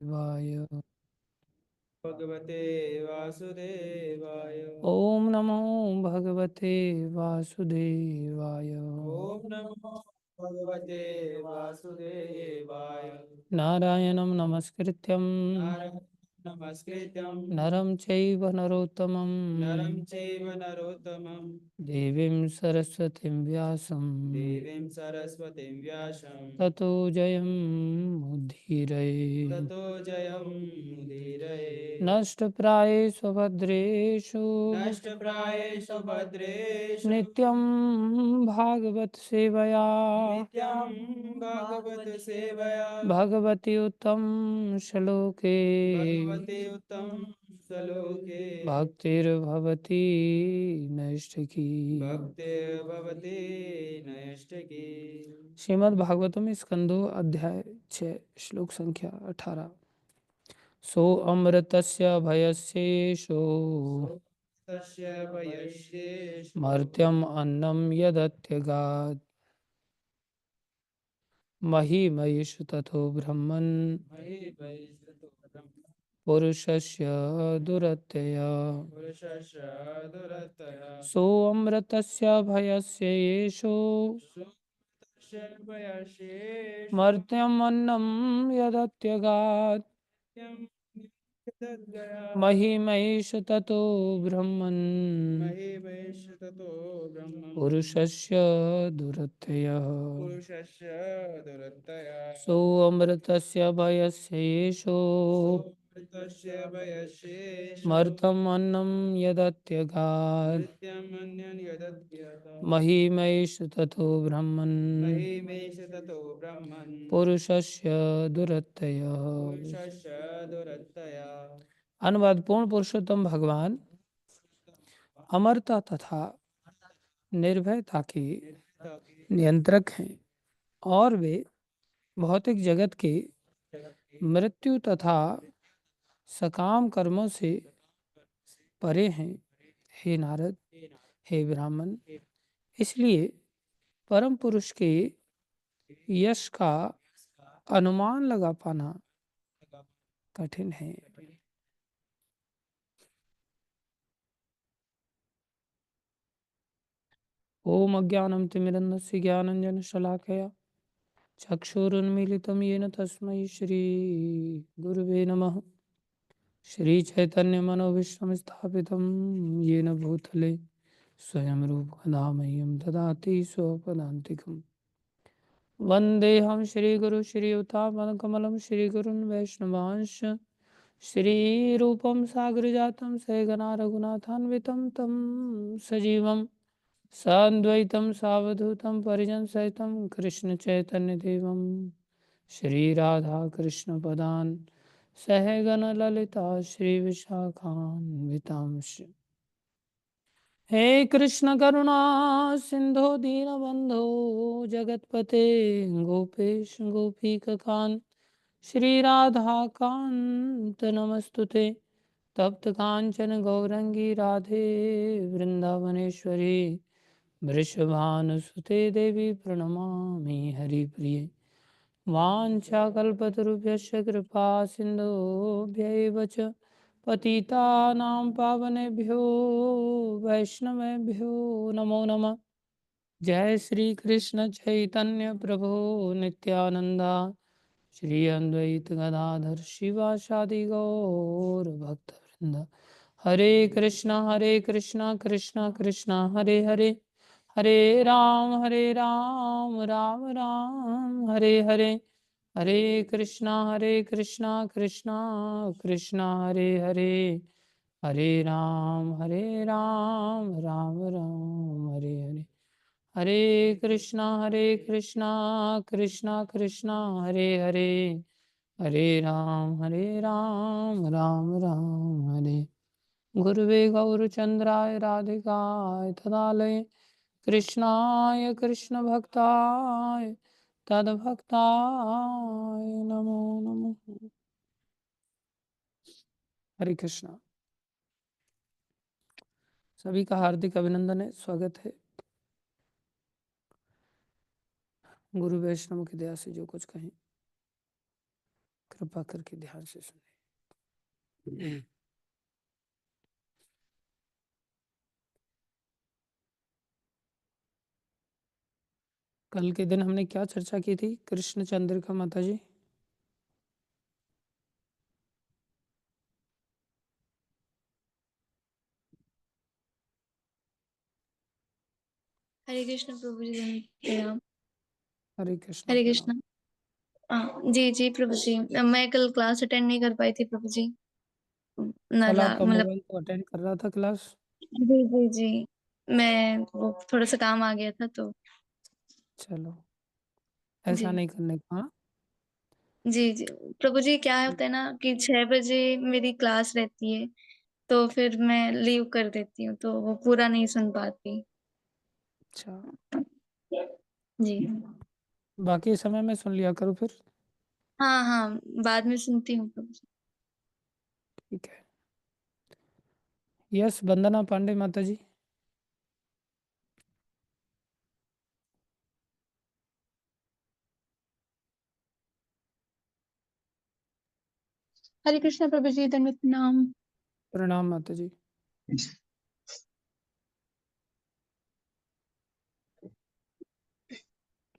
वाय। भगवते वासुदेवाय। ओम नमो भगवते वासुदेवाय। ओम नमो भगवते वासुदेवाय। नारायणं नमस्कृत्यं नारायणं नमस्कृत्यं नरं चैव नरोत्तमं नरं चैव नरोत्तमं देवीं सरस्वतीं व्यासं देवीं सरस्वतीं व्यासं ततो जयमुदीरये। ततो जयमुदीरये। नष्टप्रायेषु भद्रेषु नष्टप्रायेषु भद्रेषु नित्यं भागवत सेवया नित्यं भागवत सेवया भगवति उत्तम श्लोके भगवते उत्तम श्लोके भक्तिर्भवति नैष्ठिकी। भक्तिर्भवति नैष्ठिकी। श्रीमद् भागवतम स्कंदो अध्याय 6 श्लोक संख्या 18। सो अमृतस्य भयस्येषु तस्य वयस्येषु मर्त्यम् अन्नं यदत्यगात् महिमयीषु ततो ब्रह्मन् मयि वैश्वतो ब्रह्म पुरुषस्य दुरत्यय। पुरुषस्य दुरतः सोऽमृतस्य भयस्येषु तस्य वयस्येषु मर्त्यम् अन्नं यदत्यगात् यं तद्गया महिमैषु ततो ब्रह्मन् मयि वैश्वतो ब्रह्मम् पुरुषस्य दुरत्ययः। पुरुषस्य दुरतया सोऽमृतस्य भयस्येषु तस्य वयस्येषु मर्त्यम् अन्नं यदत्यगात् मृत्युमन्यं यदद्यत महिमैषु ततो ब्रह्मन् महिमेष ततो ब्रह्मन् पुरुषस्य दुरत्ययः। पुरुषस्य दुरतया। अनुवाद पूर्ण पुरुषोत्तम भगवान अमरता तथा निर्भयता के नियंत्रक हैं और वे भौतिक जगत के मृत्यु तथा सकाम कर्मों से परे हैं। हे नारद, हे ब्राह्मण, इसलिए परम पुरुष के यश का अनुमान लगा पाना कठिन है। ओम अज्ञानं तिमिरन्धस्य ज्ञानञ्जनशलाकया चक्षुरुन्मीलितं येन तस्मै श्री गुरुवे नमः। श्रीचैतन्यमनोभीष्टं स्थापितं येन भूतले स्वयं रूपकदा मह्यं ददाति स्वपदान्तिकम्। वन्देऽहं श्रीगुरु श्रीयुतापदकमलं श्रीगुरुन् वैष्णवांश्च श्रीरूपं सागरजातं सहगना रघुनाथान्वितं तं सजीवं साद्वैतं सावधूतं परिजनसहितं कृष्णचैतन्यदेवं श्रीराधाकृष्णपदान् सहगणललिता श्रीविशाखान्वितांश्च। हे कृष्ण करुणा सिंधु दीनबंधो जगतपते गोपेश गोपीककांत श्रीराधाकांत नमस्तुते। तप्त कांचन गौरंगी राधे वृंदावनेश्वरी वृषभानुसुते देवी प्रणमामि हरिप्रिये। वाञ्छाकल्पतरुभ्यश्च कृपा सिन्धुभ्यैव च पतितानां पावनेभ्यो वैष्णवेभ्यो नमो नमः। जय श्री कृष्ण चैतन्य प्रभु नित्यानंदा श्री अद्वैत गदाधर शिवासादि गौर भक्तवृंद। हरे कृष्णा कृष्णा कृष्णा हरे हरे, हरे राम राम राम हरे हरे। हरे कृष्णा कृष्णा कृष्णा हरे हरे, हरे राम राम राम हरे हरे। हरे कृष्णा कृष्णा कृष्णा हरे हरे, हरे राम राम राम हरे। गुरुवे गौरचंद्राय राधिकाय तदालये कृष्णाय कृष्ण भक्ताय तद्भक्ताय नमो नमः। हरे कृष्णा। सभी का हार्दिक अभिनंदन है, स्वागत है। गुरु वैष्णव की दया से जो कुछ कहें कृपा करके ध्यान से सुनिए। कल के दिन हमने क्या चर्चा की थी कृष्ण चंद्रिका माता जी? हरे कृष्ण प्रभु जी प्रणाम। हरे कृष्णा हरे प्रणाम। कृष्ण। जी जी प्रभु जी, मैं कल क्लास अटेंड नहीं कर पाई थी प्रभु जी। कल आपका मतलब मोबाइल तो अटेंड कर रहा था क्लास। जी जी जी, मैं वो थोड़ा सा काम आ गया था तो। चलो ऐसा जी नहीं करने का। हाँ? जी जी प्रभु जी, क्या होता है ना कि 6 बजे मेरी क्लास रहती है, तो फिर मैं लीव कर देती हूँ, तो वो पूरा नहीं सुन पाती। अच्छा, जी बाकी समय में सुन लिया करो फिर। हाँ हाँ, बाद में सुनती हूँ प्रभु जी। ठीक है। यस, वंदना पांडे माता जी। हरे कृष्ण प्रभु जी, दंडवत प्रणाम। प्रणाम माता जी।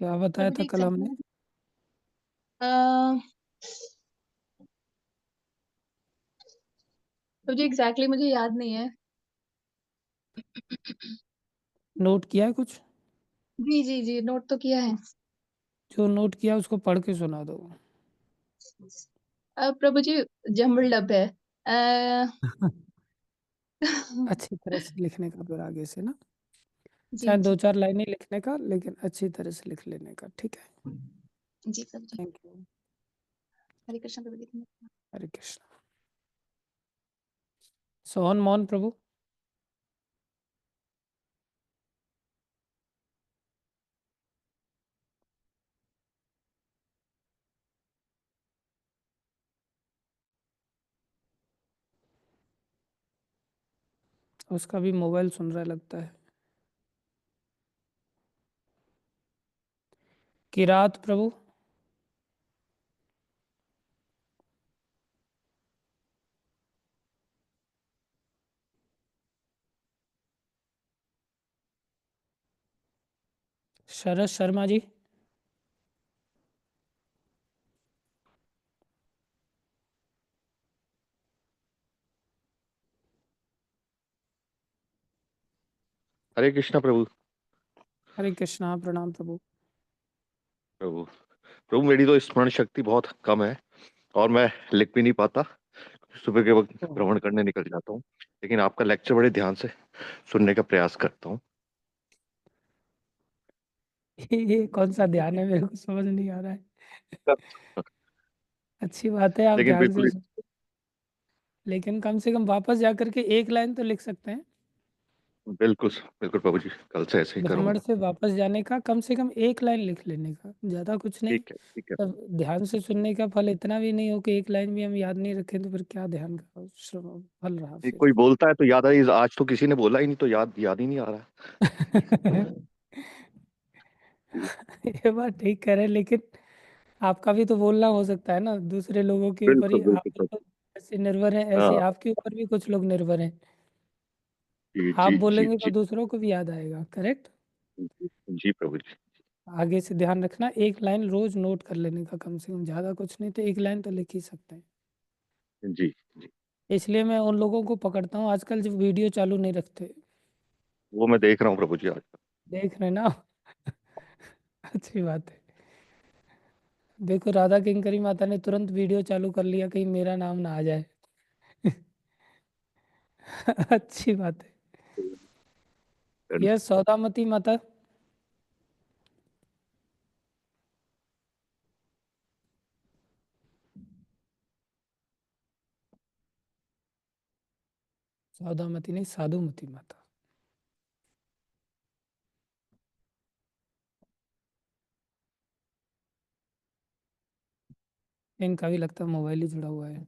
क्या बताया प्रभु था जी कल हमने? प्रभु जी एग्जैक्टली मुझे याद नहीं है। नोट किया है कुछ? जी जी जी, नोट तो किया है। जो नोट किया उसको पढ़ के सुना दो। प्रभु जी जम्बल डब है। अच्छी तरह से लिखने का फिर आगे से ना, जी चाहे जी 2-4 लाइनें लिखने का, लेकिन अच्छी तरह से लिख लेने का। ठीक है, जी प्रभु जी। Thank you. हरे कृष्ण प्रभु जी। हरे कृष्ण। सोहन मोहन प्रभु। उसका भी मोबाइल सुन रहा है लगता है। किरात प्रभु। शरद शर्मा जी। हरे कृष्णा प्रभु। हरे कृष्णा प्रणाम प्रभु। प्रभु प्रभु मेरी तो स्मरण शक्ति बहुत कम है और मैं लिख भी नहीं पाता। सुबह के वक्त ओह, भ्रमण करने निकल जाता हूँ, लेकिन आपका लेक्चर बड़े ध्यान से सुनने का प्रयास करता हूँ। ये कौन सा ध्यान है, मेरे को समझ नहीं आ रहा है। अच्छी बात है आप लेकिन ध्यान से बिल्कुल लेकिन कम से कम वापस जाकर के एक लाइन तो लिख सकते हैं। बिल्कुल बिल्कुल प्रभु जी, कल से ऐसे ही भ्रमण करूंगा। से वापस जाने का कम से कम एक लाइन लिख लेने का, ज्यादा कुछ नहीं। ठीक है ठीक है। तब ध्यान से सुनने का फल इतना भी नहीं हो कि एक लाइन भी हम याद नहीं रखें, तो फिर क्या ध्यान का फल रहा ये फिर। कोई बोलता है तो याद आई, आज तो किसी ने बोला ही नहीं तो याद याद ही नहीं आ रहा है। ये बात ठीक कह रहे हैं, लेकिन आपका भी तो बोलना हो सकता है ना, दूसरे लोगों के ऊपर बिल्कुल ही आप बिल्कुल भी प्रभु। तो ऐसे निर्भर हैं, ऐसे हाँ आपके ऊपर भी कुछ लोग निर्भर हैं। जी आप जी जी बोलेंगे तो जी दूसरों को भी याद आएगा, करेक्ट। जी जी प्रभु जी। आगे से ध्यान रखना, एक लाइन रोज नोट कर लेने का, कम से कम ज्यादा कुछ नहीं तो एक लाइन तो लिख ही सकते हैं। जी जी इसलिए मैं उन लोगों को पकड़ता हूँ आजकल जो वीडियो चालू नहीं रखते। वो मैं देख रहा हूँ प्रभु जी आज। देख रहे ना। अच्छी बात है। देखो राधा किंकरी माता ने तुरंत वीडियो चालू कर लिया, कहीं मेरा नाम ना आ जाए। अच्छी बात है। यह सौदामती माता। सौदामती नहीं, साधुमती माता। इनका भी लगता है मोबाइल ही जुड़ा हुआ है।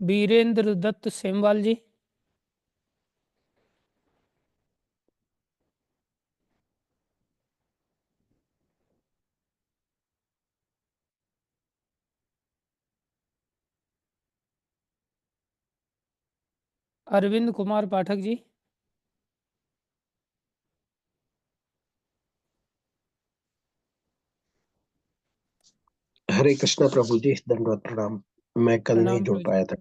वीरेंद्र दत्त सेमवाल जी। अरविंद कुमार पाठक जी। हरे कृष्णा प्रभु जी, दंडवत प्रणाम। मैं कल नहीं प्रणाम जुड़ प्रभु जी। पाया था।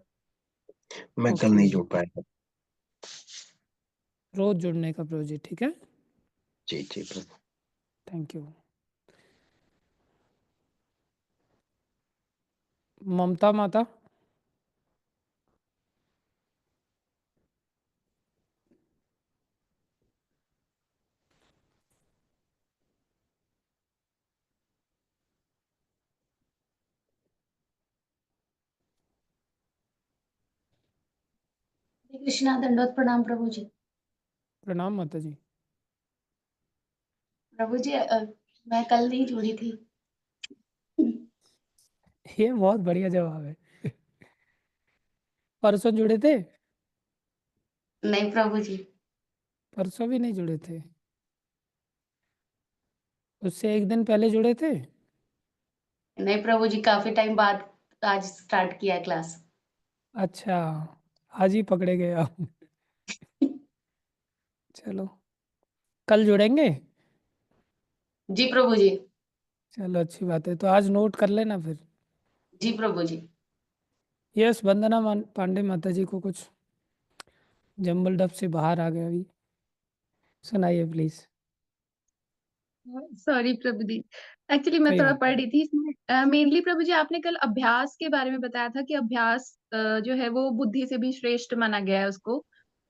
मैं कल ओके, नहीं जुड़ पाया था। रोज जुड़ने का प्रभु जी, ठीक है, जी जी प्रभु। Thank you. ममता माता। हरे कृष्णा, दंडवत प्रणाम प्रभु जी। प्रणाम माता जी। प्रभु जी मैं कल नहीं जुड़ी थी। ये बहुत बढ़िया जवाब है। परसों जुड़े थे? नहीं प्रभु जी। परसों भी नहीं जुड़े थे? उससे एक दिन पहले जुड़े थे? नहीं प्रभु जी, काफी टाइम बाद आज स्टार्ट किया है क्लास। अच्छा, आज ही पकड़े गए आप। चलो, कल जुड़ेंगे। जी प्रभु जी। चलो अच्छी बात है, तो आज नोट कर लेना फिर। जी प्रभु जी। यस, वंदना पांडे माता जी को कुछ जंबल डब से बाहर आ गया अभी, सुनाइए please. Sorry Prabhu ji, actually मैं कोई थोड़ा बात पढ़ नहीं। रही थी इसमें। मेनली प्रभु जी, आपने कल अभ्यास के बारे में बताया था कि अभ्यास जो है वो बुद्धि से भी श्रेष्ठ माना गया है उसको।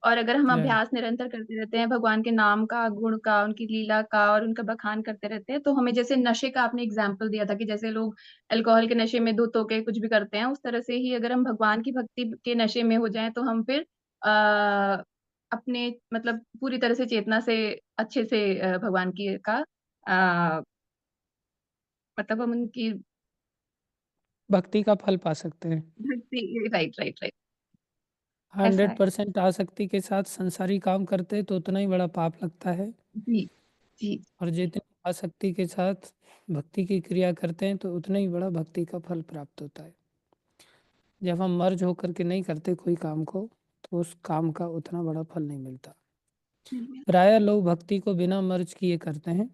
और अगर हम जय। अभ्यास निरंतर करते रहते हैं भगवान के नाम का, गुण का, उनकी लीला का और उनका बखान करते रहते हैं, तो हमें जैसे नशे का आपने एग्जाम्पल दिया था कि जैसे लोग अल्कोहल के नशे में धुत होके कुछ भी करते हैं, उस तरह से ही अगर हम भगवान की भक्ति के नशे में हो जाएं तो हम फिर अपने मतलब पूरी तरह से चेतना से अच्छे से भगवान की का आ, मतलब हम उनकी भक्ति का फल पा सकते हैं। भक्ति, राइट राइट राइट, ऐसा है। 100% आसक्ति के साथ संसारी काम करते तो उतना ही बड़ा पाप लगता है, जी जी और जितनी आसक्ति के साथ भक्ति की क्रिया करते हैं तो उतना ही बड़ा भक्ति का फल प्राप्त होता है। जब हम मर्ज होकर के नहीं करते कोई काम को, तो उस काम का उतना बड़ा फल नहीं मिलता। प्रायः लोग भक्ति को बिना मर्ज किए करते हैं।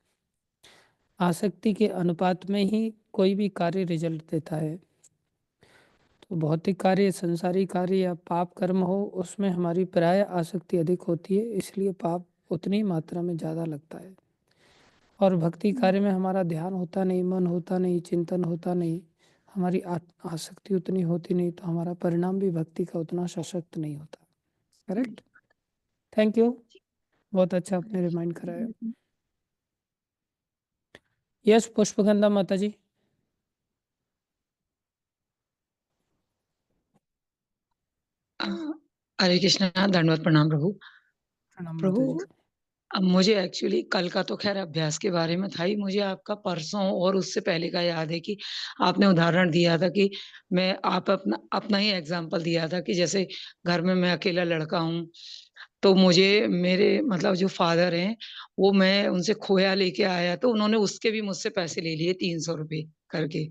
आसक्ति के अनुपात में ही कोई भी कार्य रिजल्ट देता है। तो भौतिक कार्य, संसारी कार्य या पाप कर्म हो, उसमें हमारी प्राय आसक्ति अधिक होती है, इसलिए पाप उतनी मात्रा में ज़्यादा लगता है। और भक्ति कार्य में हमारा ध्यान होता नहीं, मन होता नहीं, चिंतन होता नहीं, हमारी आसक्ति उतनी होती नहीं, तो हमारा परिणाम भी भक्ति का उतना सशक्त नहीं होता। करेक्ट, थैंक यू, बहुत अच्छा आपने रिमाइंड कराया। यस, पुष्पगंधा माता जी। हरे कृष्णा, दंडवत प्रणाम प्रभु। प्रणाम माता जी। प्रभु, अब मुझे एक्चुअली कल का तो खैर अभ्यास के बारे में था ही, मुझे आपका परसों और उससे पहले का याद है कि आपने उदाहरण दिया था कि आप अपना अपना ही एग्जाम्पल दिया था कि जैसे घर में मैं अकेला लड़का हूँ, तो मुझे मेरे मतलब जो फादर हैं, वो मैं उनसे खोया लेके आया तो उन्होंने उसके भी मुझसे पैसे ले लिए 300 रुपए करके।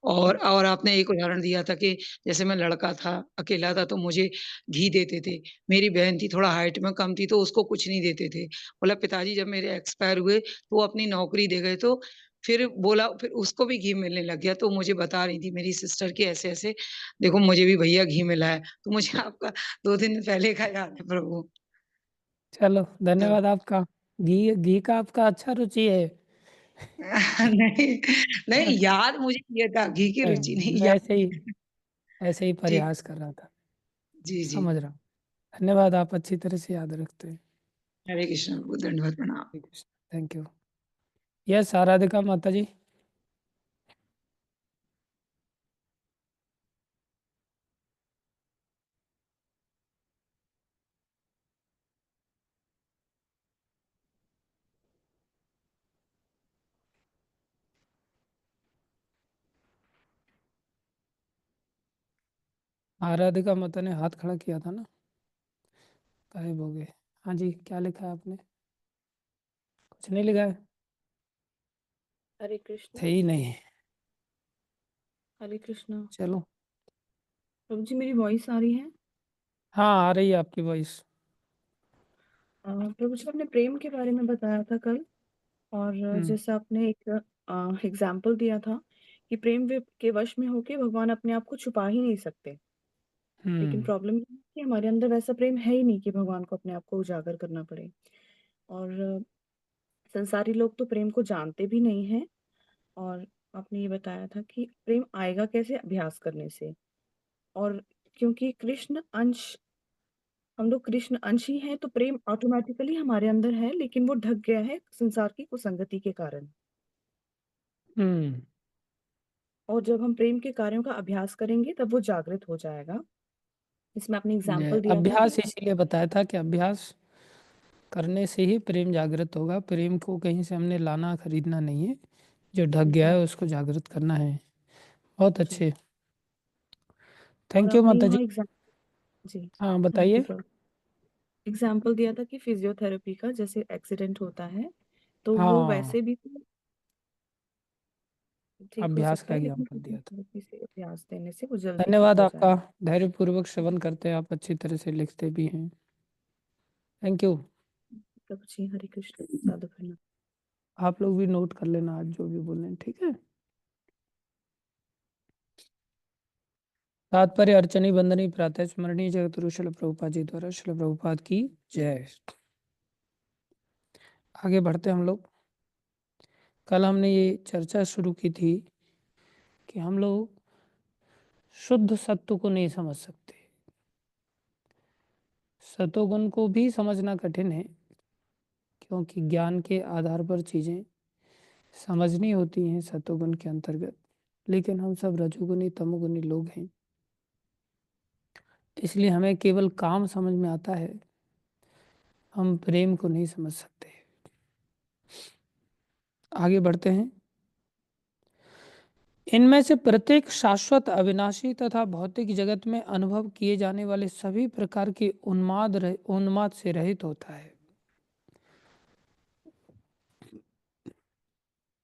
और आपने एक उदाहरण दिया था कि जैसे मैं लड़का था, अकेला था तो मुझे घी देते थे। मेरी बहन थी, थोड़ा हाइट में कम थी, तो उसको कुछ नहीं देते थे। बोला पिताजी जब मेरे एक्सपायर हुए तो वो अपनी नौकरी दे गए, तो फिर उसको भी घी मिलने लग गया। तो मुझे बता रही थी मेरी सिस्टर कि ऐसे-ऐसे देखो मुझे भी भैया घी मिला है। तो मुझे आपका 2 दिन पहले का याद है प्रभु। चलो, धन्यवाद आपका। घी घी का आपका अच्छा रुचि है। नहीं, नहीं याद मुझे ये था, घी की रुचि नहीं मैं याद। ऐसे ही ठीक, प्रयास कर रहा था। जी, जी। समझ रहा हूँ। धन्यवाद, आप अच्छी तरह से याद रखते हैं। हरे कृष्ण प्रभु, दंडवत प्रणाम। Thank you. यस, आराधिका माता जी। आराधिका माता ने हाथ खड़ा किया था ना, गायब हो गए। हाँ जी, क्या लिखा है आपने? कुछ नहीं लिखा है? हरे कृष्णा। थे ही नहीं। हरे कृष्णा। चलो, प्रभु जी, मेरी वॉइस आ रही है? हाँ, आ रही है आपकी वॉइस। प्रभु जी आपने प्रेम के बारे में बताया था कल, और जैसे आपने एक एग्जाम्पल दिया था कि के वश में होके भगवान अपने आप को छुपा ही नहीं सकते। लेकिन प्रॉब्लम ये है कि हमारे अंदर वैसा प्रेम है ही नहीं कि भगवान को अपने आप को उजागर करना पड़े। और संसारी लोग तो प्रेम को जानते भी नहीं हैं। और आपने ये बताया था कि प्रेम आएगा कैसे? अभ्यास करने से। और क्योंकि हम लोग कृष्ण अंश ही हैं, तो प्रेम ऑटोमेटिकली हमारे अंदर है, लेकिन वो ढक गया है संसार की कुसंगति के कारण। और जब हम प्रेम के कार्यों का अभ्यास करेंगे तब वो जागृत हो जाएगा। इसमें आपने एग्जाम्पल दिया था अभ्यास कि इसीलिए बताया था कि अभ्यास करने से ही प्रेम जागृत होगा। प्रेम को कहीं से हमने लाना खरीदना नहीं है, जो ढक गया है उसको जागृत करना है। बहुत जी। अच्छे, और थैंक यू आपने माता जी। यहाँ जी, हाँ थैंक बताइए। You Prabhu. एग्जाम्पल दिया था कि फिजियोथेरेपी का जैसे एक्सीडेंट होता है तो वो हाँ, वैसे भी तो ठीक हो अभ्यास सकता का है, लेकिन एग्जाम्पल दिया था। फिजियोथेरेपी से अभ्यास देने से वो जल्दी ठीक धन्यवाद हो आपका, जाएगा। धैर्यपूर्वक श्रवण करते हैं आप, अच्छी तरह से लिखते भी हैं। Thank you. प्रभु जी, हरे कृष्ण, साधु प्रणाम। आप लोग भी नोट कर लेना आज जो भी बोले, ठीक है। तात्पर्य अर्चनी बंदनी प्रातः स्मरणीय जगतगुरु श्रील प्रभुपाद जी द्वारा। श्रील प्रभुपाद की जय। आगे बढ़ते हम लोग। कल हमने ये चर्चा शुरू की थी कि हम लोग शुद्ध सत्व को नहीं समझ सकते। सतोगुण को भी समझना कठिन है, क्योंकि ज्ञान के आधार पर चीज़ें समझनी होती हैं सतोगुण के अंतर्गत। लेकिन हम सब रजोगुनी तमोगुनी लोग हैं, इसलिए हमें केवल काम समझ में आता है, हम प्रेम को नहीं समझ सकते। आगे बढ़ते हैं। इनमें से प्रत्येक शाश्वत, अविनाशी तथा भौतिक जगत में अनुभव किए जाने वाले सभी प्रकार के उन्माद से रहित होता है।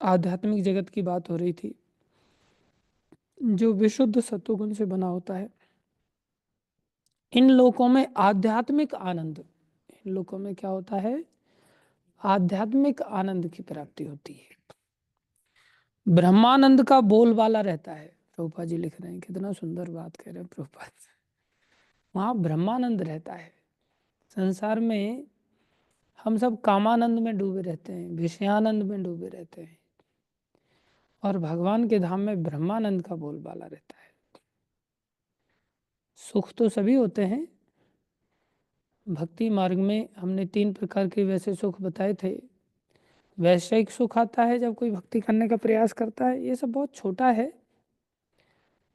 आध्यात्मिक जगत की बात हो रही थी, जो विशुद्ध सत्वगुण से बना होता है। इन लोकों में आध्यात्मिक आनंद, इन लोकों में क्या होता है? आध्यात्मिक आनंद की प्राप्ति होती है। ब्रह्मानंद का बोलबाला रहता है। प्रभुपा जी लिख रहे हैं, कितना सुंदर बात कह रहे हैं प्रभुपा। वहां ब्रह्मानंद रहता है। संसार में हम सब कामानंद में डूबे रहते हैं, विषयानंद में डूबे रहते हैं, और भगवान के धाम में ब्रह्मानंद का बोलबाला रहता है। सुख तो सभी होते हैं। भक्ति मार्ग में हमने 3 प्रकार के वैसे सुख बताए थे। वैश्विक सुख आता है जब कोई भक्ति करने का प्रयास करता है, ये सब बहुत छोटा है।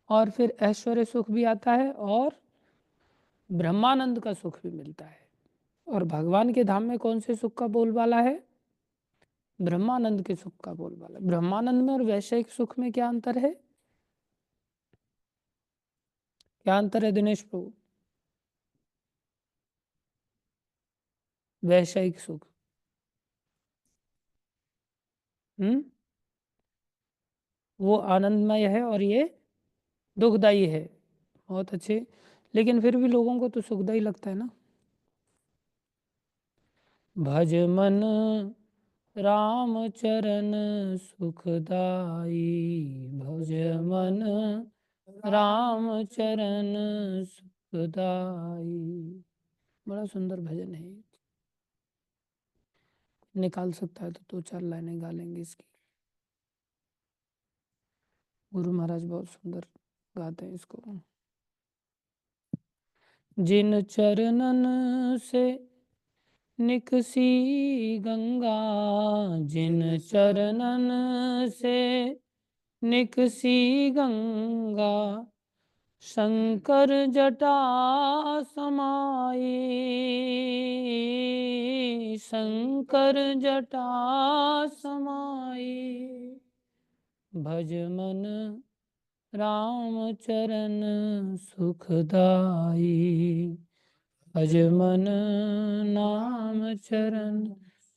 और फिर ऐश्वर्य सुख भी आता है, और ब्रह्मानंद का सुख भी मिलता है। और भगवान के धाम में कौन से सुख का बोलबाला है? ब्रह्मानंद के सुख का बोलबाला। ब्रह्मानंद में और वैश्विक सुख में क्या अंतर है? क्या अंतर है दिनेश प्रभु? वैश्विक सुख वो आनंदमय है और ये दुखदाई है। बहुत अच्छे, लेकिन फिर भी लोगों को तो सुखदाई लगता है ना। भज मन राम चरण सुखदाई, भज मन राम चरण सुखदाई। बड़ा सुंदर भजन है। निकाल सकता है तो 2-4 लाइनें गा लेंगे इसकी। गुरु महाराज बहुत सुंदर गाते हैं इसको। जिन चरणन से निकसी गंगा, जिन चरणन से निकसी गंगा, शंकर जटा समाई, शंकर जटा समाई। भज मन राम चरण सुखदाई, भज मन नाम चरण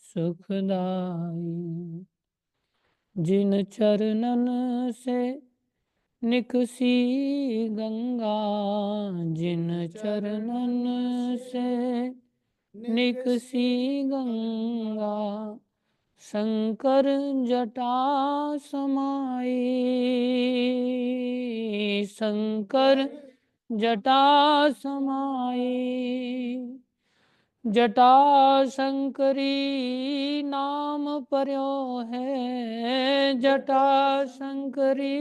सुखदाई। जिन चरणन से निकसी गंगा जिन चरणन से, निकसी गंगा शंकर जटा समाई, शंकर जटा समाई। जटा शंकरी नाम पर्यो है, जटा शंकरी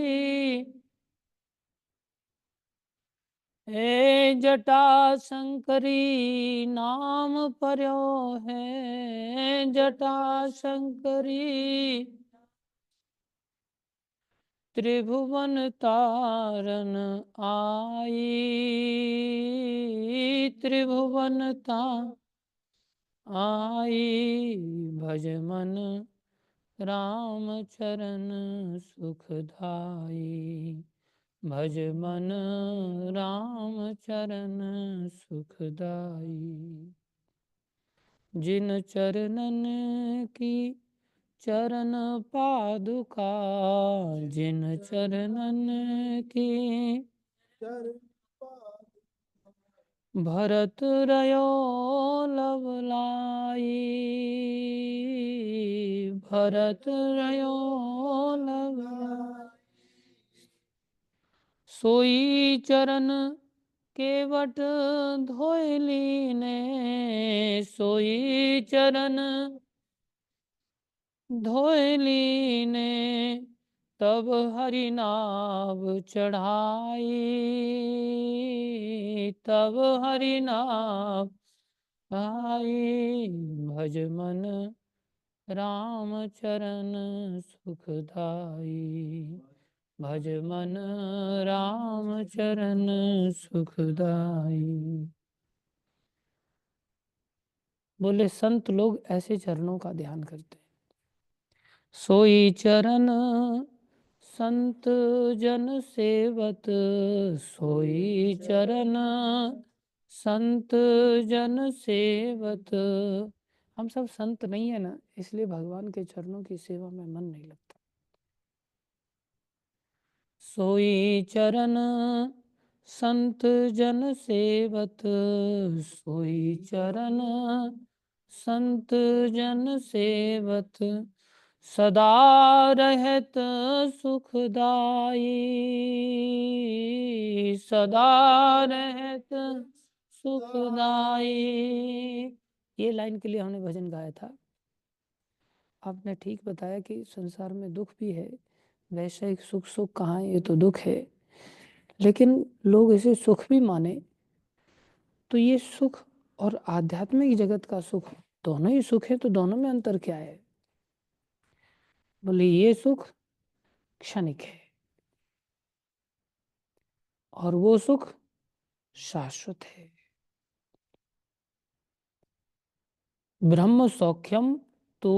हे, जटा शंकरी नाम पर्यो है, जटा शंकरी त्रिभुवन तारन आई, त्रिभुवन आई। भज मन राम चरण सुखदाई, भज मन राम चरण सुखदाई। जिन चरणन की चरण पादुका, जिन चरणन की भरत रयो लवलाई, भरत रयो लवलाई। सोई चरण केवट धोयली ने, सोई चरण धोयली ने तब हरि नाव चढ़ाई, तब हरि नाव आई। भज मन राम चरण सुखदाई, भज मन राम चरण सुखदाई। बोले संत लोग ऐसे चरणों का ध्यान करते हैं। सोई चरण संत जन सेवत, सोई चरण संत जन सेवत। हम सब संत नहीं है ना, इसलिए भगवान के चरणों की सेवा में मन नहीं लगता। सोई चरण संत जन सेवत, सोई चरण संत जन सेवत। सदा रहत सुखदाई, सदा रहत सुखदाई। ये लाइन के लिए हमने भजन गाया था। आपने ठीक बताया कि संसार में दुख भी है, वैश्विक सुख सुख कहाँ है, ये तो दुख है। लेकिन लोग इसे सुख भी माने तो ये सुख और आध्यात्मिक जगत का सुख दोनों ही सुख है, तो दोनों में अंतर क्या है? बोले ये सुख क्षणिक है और वो सुख शाश्वत है। ब्रह्म सौख्यम तो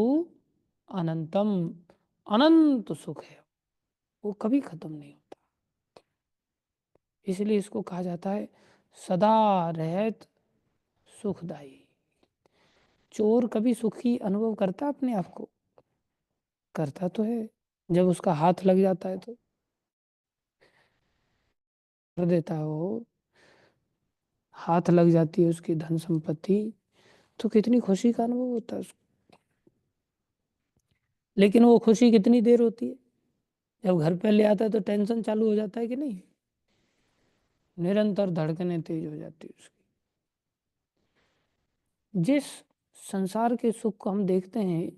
अनंतम, अनंत सुख है, वो कभी खत्म नहीं होता। इसलिए इसको कहा जाता है सदा रहत सुखदाई। चोर कभी सुखी अनुभव करता अपने आप को? करता तो है, जब उसका हाथ लग जाता है तो कर देता है। वो हाथ लग जाती है उसकी धन संपत्ति, तो कितनी खुशी का अनुभव होता है उसको। लेकिन वो खुशी कितनी देर होती है? जब घर पे ले आता है तो टेंशन चालू हो जाता है कि नहीं? निरंतर धड़कनें तेज हो जाती है उसकी। जिस संसार के सुख को हम देखते हैं,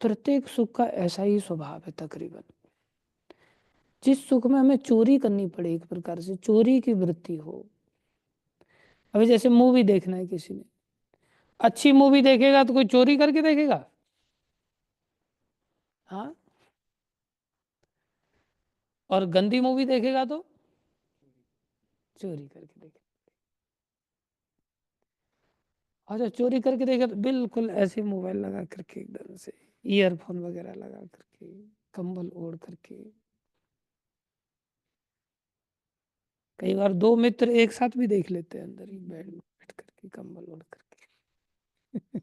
प्रत्येक सुख का ऐसा ही स्वभाव है तकरीबन। जिस सुख में हमें चोरी करनी पड़े, एक प्रकार से चोरी की वृत्ति हो। अभी जैसे मूवी देखना है किसी ने, अच्छी मूवी देखेगा तो कोई चोरी करके देखेगा? हाँ। और गंदी मूवी देखेगा तो चोरी करके देखेगा। अच्छा, चोरी करके देखेगा तो बिल्कुल ऐसे मोबाइल लगा करके, एकदम से ईयरफोन वगैरह लगा करके, कंबल ओढ़ करके। कई बार दो मित्र एक साथ भी देख लेते हैं, अंदर ही बेड में बैठ करके कंबल ओढ़ करके।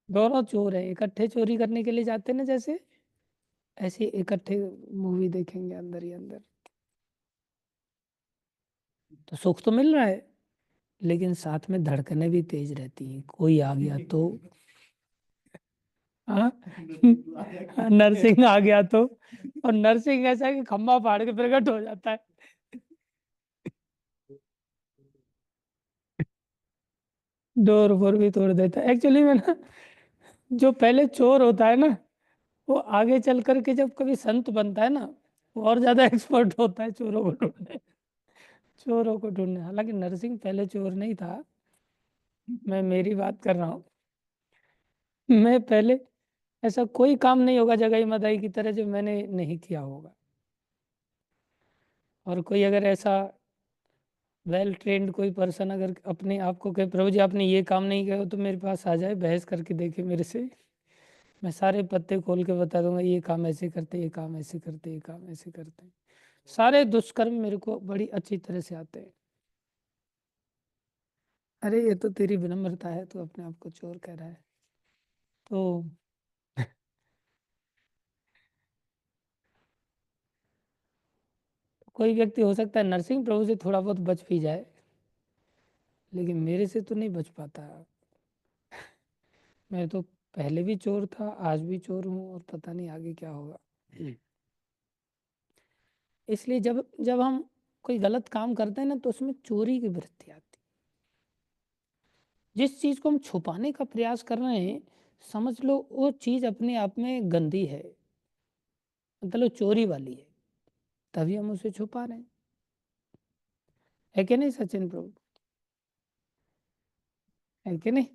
दोनों चोर हैं, इकट्ठे चोरी करने के लिए जाते हैं ना, जैसे ऐसे इकट्ठे मूवी देखेंगे अंदर ही अंदर, तो सुख तो मिल रहा है, लेकिन साथ में धड़कनें भी तेज रहती हैं। कोई आ गया तो हाँ नरसिंह आ गया तो, और नरसिंह ऐसा है कि खंबा फाड़ के प्रकट हो जाता है। डोर वोर भी तोड़ देता है। एक्चुअली में ना, जो पहले चोर होता है ना, वो आगे चल करके जब कभी संत बनता है ना, वो और ज्यादा एक्सपर्ट होता है चोरों को ढूंढने। हालांकि नरसिंह पहले चोर नहीं था, मैं मेरी बात कर रहा हूँ। मैं पहले ऐसा कोई काम नहीं होगा जगाई मदाई की तरह जो मैंने नहीं किया होगा। और कोई अगर ऐसा वेल ट्रेंड कोई पर्सन अगर अपने आप को कहे प्रभु जी आपने ये काम नहीं किया, तो मेरे पास आ जाए, बहस करके देखे मेरे से, मैं सारे पत्ते खोल के बता दूंगा ये काम ऐसे करते, ये काम ऐसे करते, ये काम ऐसे करते। सारे दुष्कर्म मेरे को बड़ी अच्छी तरह से आते हैं। अरे ये तो तेरी विनम्रता है, तू अपने आप को चोर कह रहा है। तो कोई व्यक्ति हो सकता है नरसिंह प्रभु से थोड़ा बहुत बच भी जाए, लेकिन मेरे से तो नहीं बच पाता। मैं तो पहले भी चोर था, आज भी चोर हूँ, और पता नहीं आगे क्या होगा। इसलिए जब जब हम कोई गलत काम करते हैं ना, तो उसमें चोरी की वृत्ति आती है। जिस चीज को हम छुपाने का प्रयास कर रहे हैं, समझ लो वो चीज अपने आप में गंदी है, मतलब चोरी वाली है, तभी हम उसे छुपा रहे हैं। है कि नहीं सचिन प्रभु? है कि नहीं?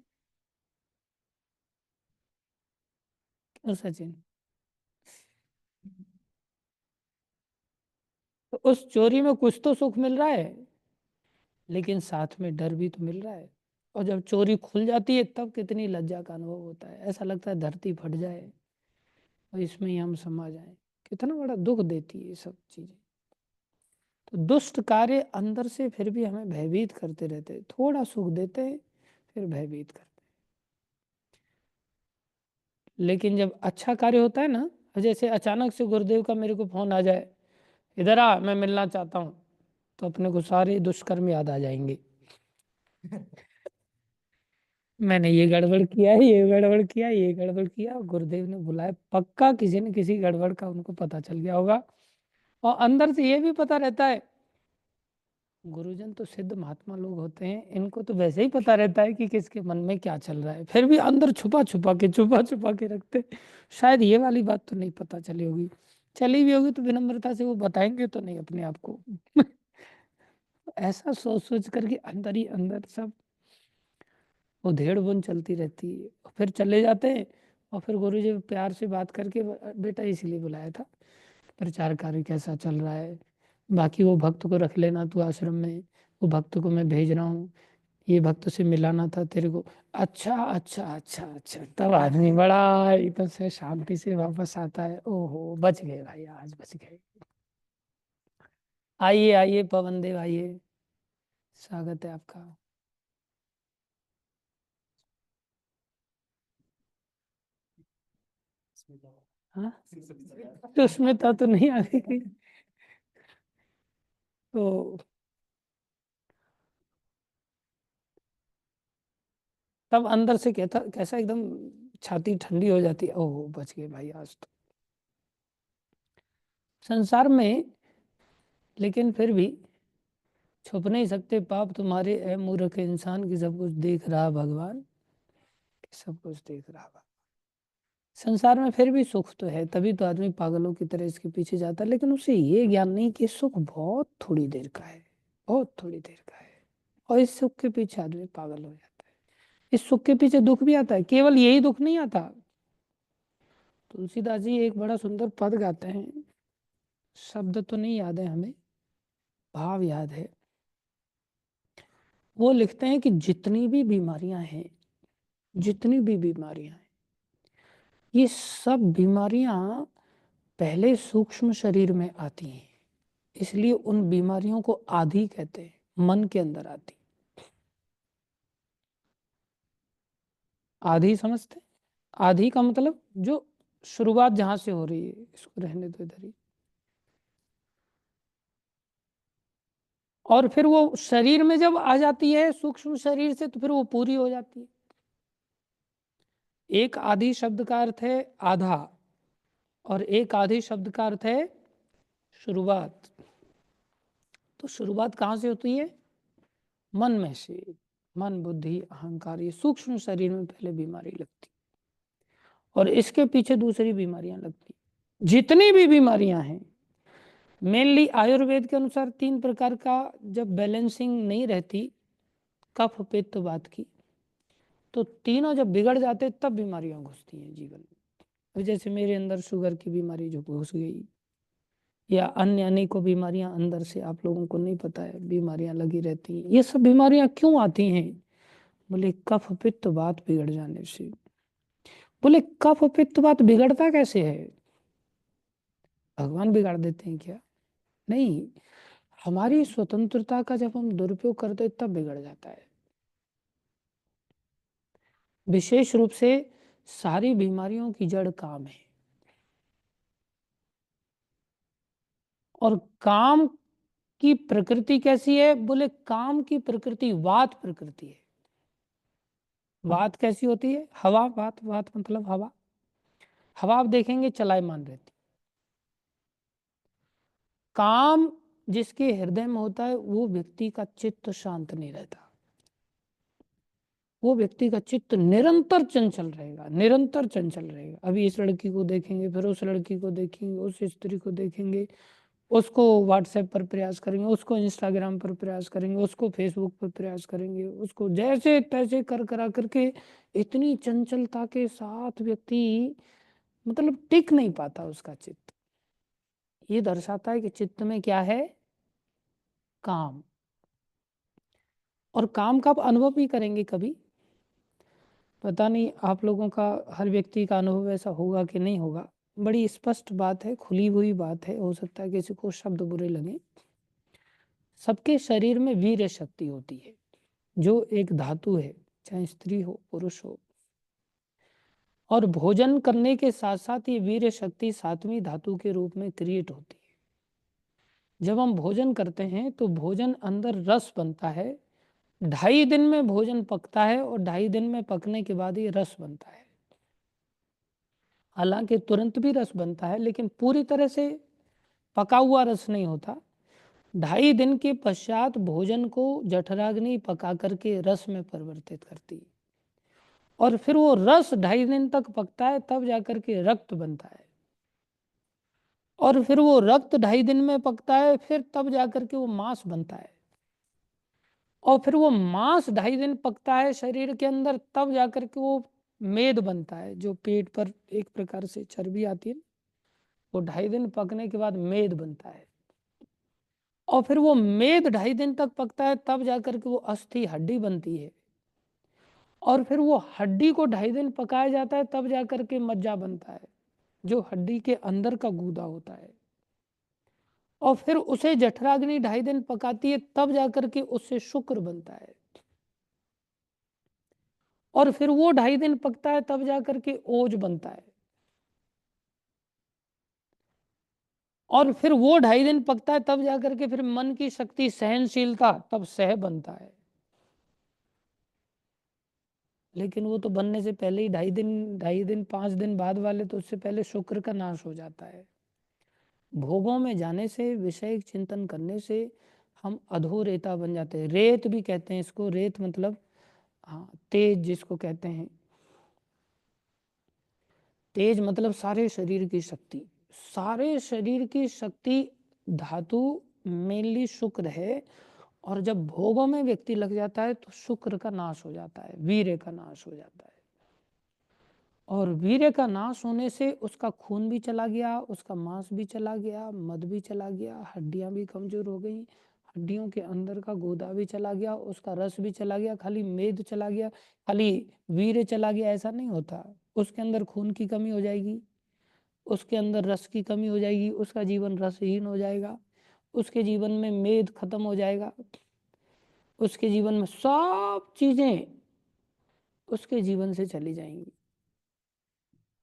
क्यों सचिन? तो उस चोरी में कुछ तो सुख मिल रहा है, लेकिन साथ में डर भी तो मिल रहा है। और जब चोरी खुल जाती है, तब कितनी लज्जा का अनुभव होता है। ऐसा लगता है धरती फट जाए और इसमें ही हम समा जाएं। कितना बड़ा दुख देती है ये सब चीजें। तो दुष्ट कार्य अंदर से फिर भी हमें भयभीत करते रहते हैं, थोड़ा सुख देते हैं फिर भयभीत करते हैं। लेकिन जब अच्छा कार्य होता है ना, जैसे अचानक से गुरुदेव का मेरे को फोन आ जाए, इधर आ मैं मिलना चाहता हूँ, तो अपने को सारे दुष्कर्म याद आ जाएंगे। मैंने ये गड़बड़ किया, ये गड़बड़ किया, ये गड़बड़ किया, गुरुदेव ने बुलाया, पक्का किसी न किसी गड़बड़ का उनको पता चल गया होगा। और अंदर से ये भी पता रहता है, गुरुजन तो सिद्ध महात्मा लोग होते हैं, इनको तो वैसे ही पता रहता है कि किसके मन में क्या चल रहा है, फिर भी अंदर छुपा छुपा के रखते। शायद ये वाली बात तो नहीं पता चली होगी, चली भी होगी तो विनम्रता से वो बताएंगे तो नहीं अपने आप को। ऐसा सोच सोच करके अंदर ही अंदर सब उधेड़ बुन चलती रहती है। फिर चले जाते हैं, और फिर गुरु जी प्यार से बात करके, बेटा इसीलिए बुलाया था, प्रचार कार्य कैसा चल रहा है, बाकी वो भक्त को रख लेना तू आश्रम में, वो भक्त को मैं भेज रहा हूँ, ये भक्त से मिलाना था तेरे को। अच्छा अच्छा अच्छा अच्छा, तब आदमी बड़ा एकदम से शांति से वापस आता है। ओहो बच गए भाई, आज बच गए। आइए आइए पवन देव आइए, स्वागत है आपका। हाँ सुष्मिता तो नहीं आ रही, तो तब अंदर से कहता कैसा एकदम छाती ठंडी हो जाती है, ओह बच गए भाई आज तो। संसार में लेकिन फिर भी छुप नहीं सकते पाप तुम्हारे, ऐ मूर्ख इंसान की सब कुछ देख रहा भगवान, सब कुछ देख रहा भगवान। संसार में फिर भी सुख तो है, तभी तो आदमी पागलों की तरह इसके पीछे जाता है, लेकिन उसे ये ज्ञान नहीं कि सुख बहुत थोड़ी देर का है, बहुत थोड़ी देर का है, और इस सुख के पीछे आदमी पागल हो जाता है। इस सुख के पीछे दुख भी आता है, केवल यही दुख नहीं आता। तुलसीदास जी एक बड़ा सुंदर पद गाते हैं, शब्द तो नहीं याद है हमें, भाव याद है। वो लिखते हैं कि जितनी भी बीमारियां हैं, जितनी भी बीमारियां हैं, ये सब बीमारियां पहले सूक्ष्म शरीर में आती हैं, इसलिए उन बीमारियों को आदि कहते हैं, मन के अंदर आती। आदि समझते? आदि का मतलब जो शुरुआत जहां से हो रही है, इसको रहने दो इधर ही, और फिर वो शरीर में जब आ जाती है सूक्ष्म शरीर से, तो फिर वो पूरी हो जाती है। एक आदि शब्द का अर्थ है आधा, और एक आदि शब्द का अर्थ है शुरुआत। तो शुरुआत कहाँ से होती है? मन में से। मन, बुद्धि, अहंकार, ये सूक्ष्म शरीर में पहले बीमारी लगती, और इसके पीछे दूसरी बीमारियां लगती। जितनी भी बीमारियां हैं, मेनली आयुर्वेद के अनुसार 3 प्रकार का जब बैलेंसिंग नहीं रहती कफ पित्त वात की, तो तीनों जब बिगड़ जाते तब बीमारियां घुसती हैं जीवन में। अब जैसे मेरे अंदर शुगर की बीमारी जो घुस गई, या अन्य अनेकों बीमारियां अंदर से आप लोगों को नहीं पता है, बीमारियां लगी रहती हैं। ये सब बीमारियां क्यों आती हैं? बोले कफ पित्त वात बिगड़ जाने से। बोले कफ पित्त वात बिगड़ता कैसे है? भगवान बिगाड़ देते हैं क्या? नहीं, हमारी स्वतंत्रता का जब हम दुरुपयोग करते तब बिगड़ जाता है। विशेष रूप से सारी बीमारियों की जड़ काम है, और काम की प्रकृति कैसी है? बोले काम की प्रकृति वात प्रकृति है। वात कैसी होती है? हवा। वात, वात मतलब हवा। हवा आप देखेंगे चलायमान रहती। काम जिसके हृदय में होता है, वो व्यक्ति का चित्त शांत नहीं रहता, वो व्यक्ति का चित्त निरंतर चंचल रहेगा, निरंतर चंचल रहेगा। अभी इस लड़की को देखेंगे, फिर उस लड़की को देखेंगे, उस स्त्री को देखेंगे, उसको व्हाट्सएप पर प्रयास करेंगे, उसको इंस्टाग्राम पर प्रयास करेंगे, उसको फेसबुक पर प्रयास करेंगे, उसको जैसे तैसे कर करा करके इतनी चंचलता के साथ व्यक्ति मतलब टिक नहीं पाता उसका चित्त। ये दर्शाता है कि चित्त में क्या है? काम। और काम का आप अनुभव भी करेंगे कभी, पता नहीं आप लोगों का, हर व्यक्ति का अनुभव ऐसा होगा कि नहीं होगा। बड़ी स्पष्ट बात है, खुली हुई बात है, हो सकता है किसी को शब्द बुरे लगे। सबके शरीर में वीर्य शक्ति होती है, जो एक धातु है, चाहे स्त्री हो पुरुष हो। और भोजन करने के साथ साथ ये वीर्य शक्ति 7वीं धातु के रूप में क्रिएट होती है। जब हम भोजन करते हैं तो भोजन अंदर रस बनता है। 2.5 दिन में भोजन पकता है, और 2.5 दिन में पकने के बाद ये रस बनता है। हालांकि तुरंत भी रस बनता है, लेकिन पूरी तरह से पका हुआ रस नहीं होता। 2.5 दिन के पश्चात भोजन को जठराग्नि पका करके रस में परिवर्तित करती है, और फिर वो रस 2.5 दिन तक पकता है, तब जाकर के रक्त बनता है, और फिर वो रक्त 2.5 दिन में पकता है, फिर तब जाकर के वो मांस बनता है, और फिर वो मांस 2.5 दिन पकता है शरीर के अंदर, तब जाकर के वो मेद बनता है, जो पेट पर एक प्रकार से चर्बी आती है। वो 2.5 दिन पकने के बाद मेद बनता है, और फिर वो मेद 2.5 दिन तक पकता है, तब जाकर के वो अस्थि हड्डी बनती है, और फिर वो हड्डी को 2.5 दिन पकाया जाता है, तब जाकर के मज्जा बनता है, जो हड्डी के अंदर का गूदा होता है, और फिर उसे जठराग्नि 2.5 दिन पकाती है, तब जाकर के उससे शुक्र बनता है, और फिर वो 2.5 दिन पकता है, तब जाकर के ओज बनता है, और फिर वो 2.5 दिन पकता है, तब जाकर के फिर मन की शक्ति, सहनशीलता, तब सह बनता है। लेकिन वो तो बनने से पहले ही 2.5 दिन 5 दिन बाद वाले, तो उससे पहले शुक्र का नाश हो जाता है। भोगों में जाने से, विषय चिंतन करने से हम अधोरेता बन जाते हैं। रेत भी कहते हैं इसको, रेत मतलब हाँ तेज जिसको कहते हैं। तेज मतलब सारे शरीर की शक्ति, सारे शरीर की शक्ति धातु मेनली शुक्र है, और जब भोगों में व्यक्ति लग जाता है तो शुक्र का नाश हो जाता है, वीर्य का नाश हो जाता है, और वीर्य का नाश होने से उसका खून भी चला गया, उसका मांस भी चला गया, मद भी चला गया, हड्डियां भी कमजोर हो गई, हड्डियों के अंदर का गोदा भी चला गया, उसका रस भी चला गया। खाली मेद चला गया, खाली वीर्य चला गया ऐसा नहीं होता, उसके अंदर खून की कमी हो जाएगी, उसके अंदर रस की कमी हो जाएगी, उसका जीवन रसहीन हो जाएगा, उसके जीवन में मेद खत्म हो जाएगा, उसके जीवन में सब चीजें उसके जीवन से चली जाएंगी।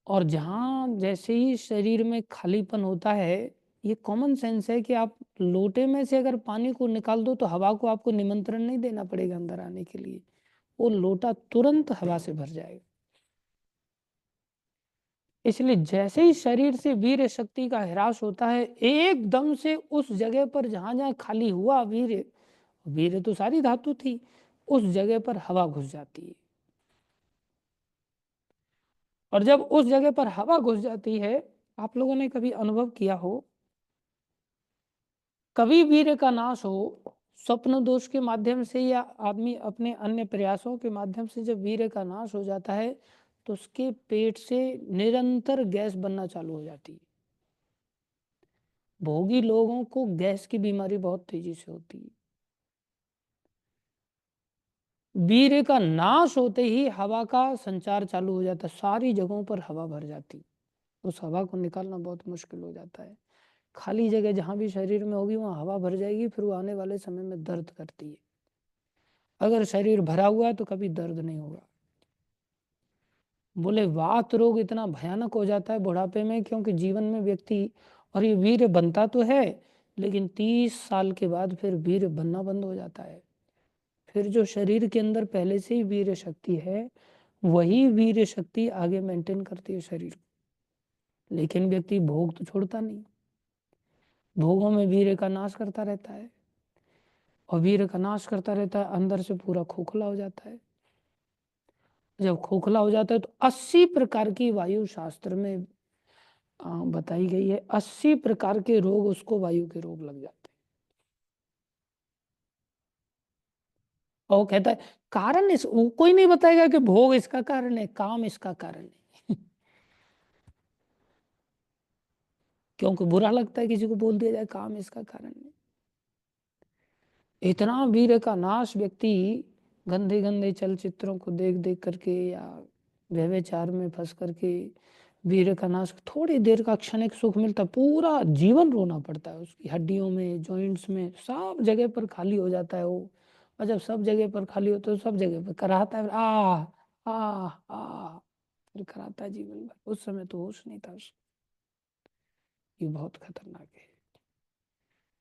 और जहाँ जैसे ही शरीर में खालीपन होता है, ये कॉमन सेंस है कि आप लोटे में से अगर पानी को निकाल दो तो हवा को आपको निमंत्रण नहीं देना पड़ेगा अंदर आने के लिए, वो लोटा तुरंत हवा से भर जाएगा। इसलिए जैसे ही शरीर से वीर्य शक्ति का ह्रास होता है, एकदम से उस जगह पर जहां जहां खाली हुआ वीर्य, वीर्य तो सारी धातु थी, उस जगह पर हवा घुस जाती है। और जब उस जगह पर हवा घुस जाती है, आप लोगों ने कभी अनुभव किया हो, कभी वीर्य का नाश हो, स्वप्न दोष के माध्यम से या आदमी अपने अन्य प्रयासों के माध्यम से जब वीर्य का नाश हो जाता है तो उसके पेट से निरंतर गैस बनना चालू हो जाती है। भोगी लोगों को गैस की बीमारी बहुत तेजी से होती है। वीर्य का नाश होते ही हवा का संचार चालू हो जाता है, सारी जगहों पर हवा भर जाती, उस हवा को निकालना बहुत मुश्किल हो जाता है। खाली जगह जहां भी शरीर में होगी वहां हवा भर जाएगी, फिर वो आने वाले समय में दर्द करती है। अगर शरीर भरा हुआ है तो कभी दर्द नहीं होगा। बोले वात रोग इतना भयानक हो जाता है बुढ़ापे में, क्योंकि जीवन में व्यक्ति, और ये वीर्य बनता तो है लेकिन 30 साल के बाद फिर वीर्य बनना बंद हो जाता है। फिर जो शरीर के अंदर पहले से ही वीर्य शक्ति है, वही वीर्य शक्ति आगे मेंटेन करती है शरीर को। लेकिन व्यक्ति भोग तो छोड़ता नहीं, भोगों में वीर्य का नाश करता रहता है, और वीर्य का नाश करता रहता है, अंदर से पूरा खोखला हो जाता है। जब खोखला हो जाता है तो 80 प्रकार की वायु शास्त्र में बताई गई है, 80 प्रकार के रोग उसको वायु के रोग लग जाते हैं। और वो कहता है कारण कोई नहीं बताएगा कि भोग इसका कारण है, काम इसका कारण है। क्योंकि बुरा लगता है किसी को बोल दिया जाए काम इसका कारण है। इतना वीर्य का नाश व्यक्ति गंदे गंदे चलचित्रों को देख देख करके या व्यभिचार में फंस करके, वीर्य का नाश, थोड़ी देर का क्षणिक सुख मिलता, पूरा जीवन रोना पड़ता है, उसकी हड्डियों में, जॉइंट्स में, सब जगह पर खाली हो जाता है वो। और जब सब जगह पर खाली होता है तो सब जगह पर कराहता है, आ फिर कराता है जीवन भर। उस समय तो होश नहीं था उसको। ये बहुत खतरनाक है।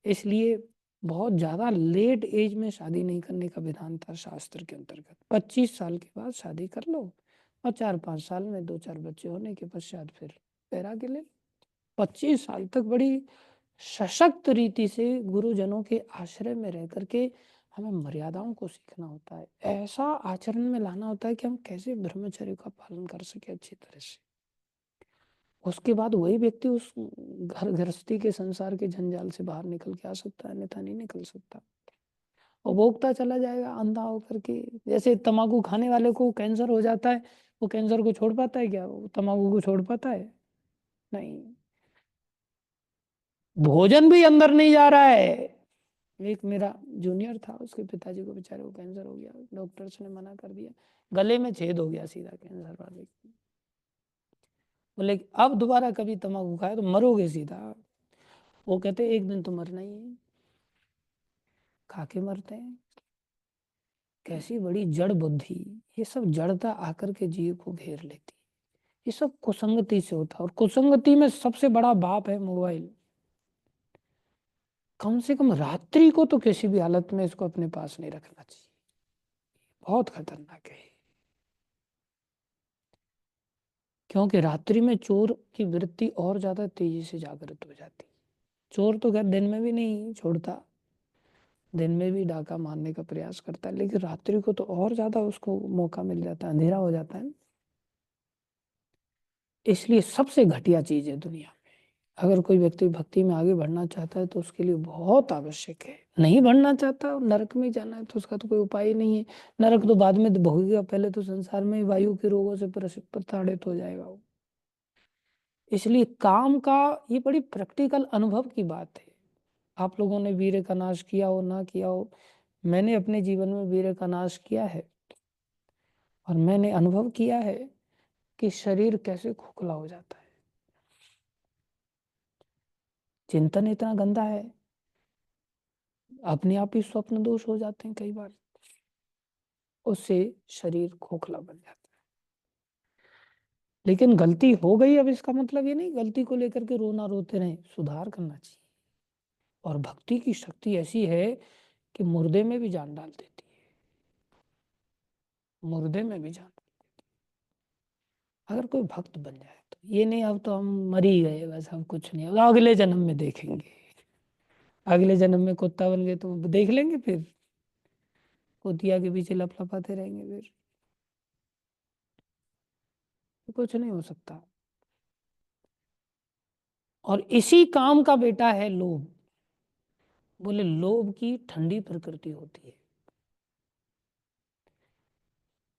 इसलिए बहुत ज्यादा लेट एज में शादी नहीं करने का विधान था शास्त्र के अंतर्गत। 25 साल के बाद शादी कर लो और 4-5 साल में 2-4 बच्चे होने के पश्चात फिर पैरा के ले। 25 साल तक बड़ी सशक्त रीति से गुरुजनों के आश्रय में रह करके हमें मर्यादाओं को सीखना होता है, ऐसा आचरण में लाना होता है कि हम कैसे ब्रह्मचर्य का पालन कर सके अच्छी तरह से। उसके बाद वही व्यक्ति उस घर गृहस्थी के संसार के जंजाल से बाहर निकल के आ सकता है, अन्यथा नहीं निकल सकता। और भोगता चला जाएगा अंधा होकर के। जैसे तम्बाकू खाने वाले को कैंसर हो जाता है, वो कैंसर को छोड़ पाता है क्या? वो तम्बाकू को छोड़ पाता है? नहीं। भोजन भी अंदर नहीं जा रहा है। एक मेरा जूनियर था, उसके पिताजी को बेचारे को कैंसर हो गया, डॉक्टर्स ने मना कर दिया, गले में छेद हो गया सीधा कैंसर वाले। बोले अब दोबारा कभी तम्बाकू खाए तो मरोगे सीधा। वो कहते एक दिन तो मरना ही है, खा के मरते हैं। कैसी बड़ी जड़ बुद्धि, ये सब जड़ता आकर के जीव को घेर लेती। ये सब कुसंगति से होता है, और कुसंगति में सबसे बड़ा बाप है मोबाइल। कम से कम रात्रि को तो किसी भी हालत में इसको अपने पास नहीं रखना चाहिए, बहुत खतरनाक है। क्योंकि रात्रि में चोर की वृत्ति और ज्यादा तेजी से जागृत हो जाती। चोर तो खैर दिन में भी नहीं छोड़ता, दिन में भी डाका मारने का प्रयास करता है, लेकिन रात्रि को तो और ज्यादा उसको मौका मिल जाता है, अंधेरा हो जाता है। इसलिए सबसे घटिया चीज है दुनिया में। अगर कोई व्यक्ति भक्ति में आगे बढ़ना चाहता है तो उसके लिए बहुत आवश्यक है। नहीं बढ़ना चाहता और नरक में जाना है तो उसका तो कोई उपाय ही नहीं है। नरक तो बाद में भोगेगा, पहले तो संसार में वायु के रोगों से प्रताड़ित हो जाएगा वो। इसलिए काम का ये बड़ी प्रैक्टिकल अनुभव की बात है। आप लोगों ने वीर्य का नाश किया हो ना किया हो, मैंने अपने जीवन में वीर्य का नाश किया है, और मैंने अनुभव किया है कि शरीर कैसे खोखला हो जाता है। चिंतन इतना गंदा है, अपने आप ही स्वप्न दोष हो जाते हैं कई बार, उससे शरीर खोखला बन जाता है। लेकिन गलती हो गई, अब इसका मतलब ये नहीं गलती को लेकर के रोना रोते रहें, सुधार करना चाहिए। और भक्ति की शक्ति ऐसी है कि मुर्दे में भी जान डाल देती है, मुर्दे में भी जान। अगर कोई भक्त बन जाए तो ये नहीं अब तो हम मर ही गए बस, हम कुछ नहीं, अब अगले जन्म में देखेंगे, अगले जन्म में कुत्ता बन गए तो देख लेंगे, फिर कुतिया के पीछे लपलपाते रहेंगे, फिर तो कुछ नहीं हो सकता। और इसी काम का बेटा है लोभ। बोले लोभ की ठंडी प्रकृति होती है,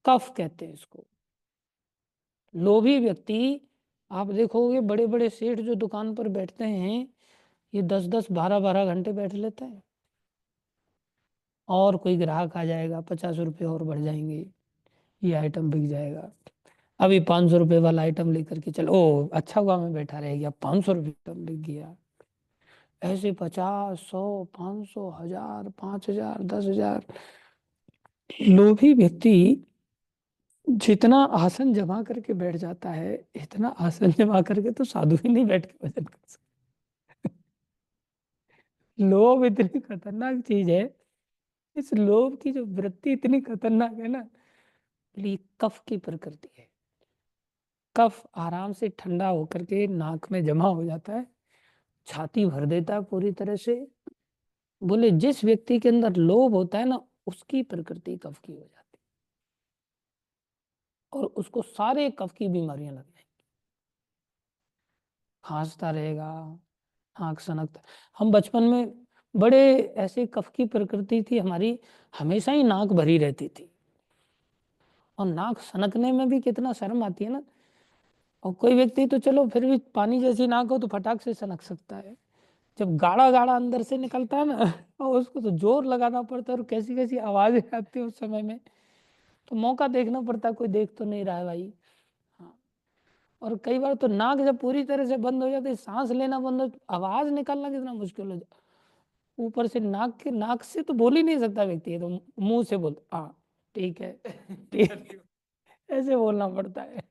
कफ कहते हैं इसको। लोभी व्यक्ति, आप देखोगे बड़े बड़े सेठ जो दुकान पर बैठते हैं, ये 10-10 12-12 घंटे बैठ लेते हैं। और कोई ग्राहक आ जाएगा, 50 रुपये और बढ़ जाएंगे, ये आइटम बिक जाएगा। अभी 500 रुपये वाला आइटम लेकर के चलो, ओ अच्छा हुआ मैं बैठा रह गया, 500 रुपये आइटम बिक गया। ऐसे 50, 100, 500, 1000, 5000, 10,000। लोभी व्यक्ति जितना आसन जमा करके बैठ जाता है, इतना आसन जमा करके तो साधु ही नहीं बैठ के भजन कर सकते। लोभ इतनी खतरनाक चीज है, इस लोभ की जो वृत्ति इतनी खतरनाक है ना, ये कफ की प्रकृति है। कफ आराम से ठंडा होकर के नाक में जमा हो जाता है, छाती भर देता है पूरी तरह से। बोले जिस व्यक्ति के अंदर लोभ होता है ना, उसकी प्रकृति कफ की हो जाती है, और उसको सारे कफ की बीमारियां लग जाएंगी, खांसता रहेगा, आंख सनकता। हम बचपन में बड़े ऐसे कफ की प्रकृति थी हमारी, हमेशा ही नाक भरी रहती थी, और नाक सनकने में भी कितना शर्म आती है ना। और कोई व्यक्ति तो चलो फिर भी पानी जैसी नाक हो तो फटाक से सनक सकता है, जब गाढ़ा गाढ़ा अंदर से निकलता है ना, और उसको तो जोर लगाना पड़ता है, और कैसी कैसी आवाजें आती है उस समय में, तो मौका देखना पड़ता है, कोई देख तो नहीं रहा है भाई। हाँ, और कई बार तो नाक जब पूरी तरह से बंद हो जाती है, सांस लेना बंद हो, आवाज निकालना कितना मुश्किल हो जाता। ऊपर से नाक से तो बोल ही नहीं सकता व्यक्ति, तो मुंह से बोल, हाँ ठीक है, ठीक, ऐसे बोलना पड़ता है।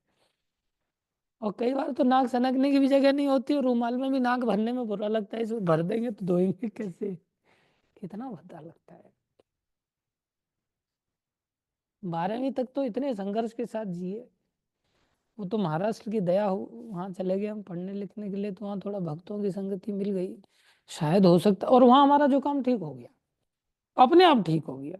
और कई बार तो नाक सनकने की भी जगह नहीं होती, और रुमाल में भी नाक भरने में बुरा लगता है, इसको भर देंगे तो धोएंगे कैसे, कितना भद्दा लगता है। 12वीं तक तो इतने संघर्ष के साथ जिए। वो तो महाराष्ट्र की दया हो, वहाँ चले गए हम पढ़ने लिखने के लिए, तो वहाँ थोड़ा भक्तों की संगति मिल गई, शायद हो सकता, और वहाँ हमारा जो काम ठीक हो गया, अपने आप ठीक हो गया।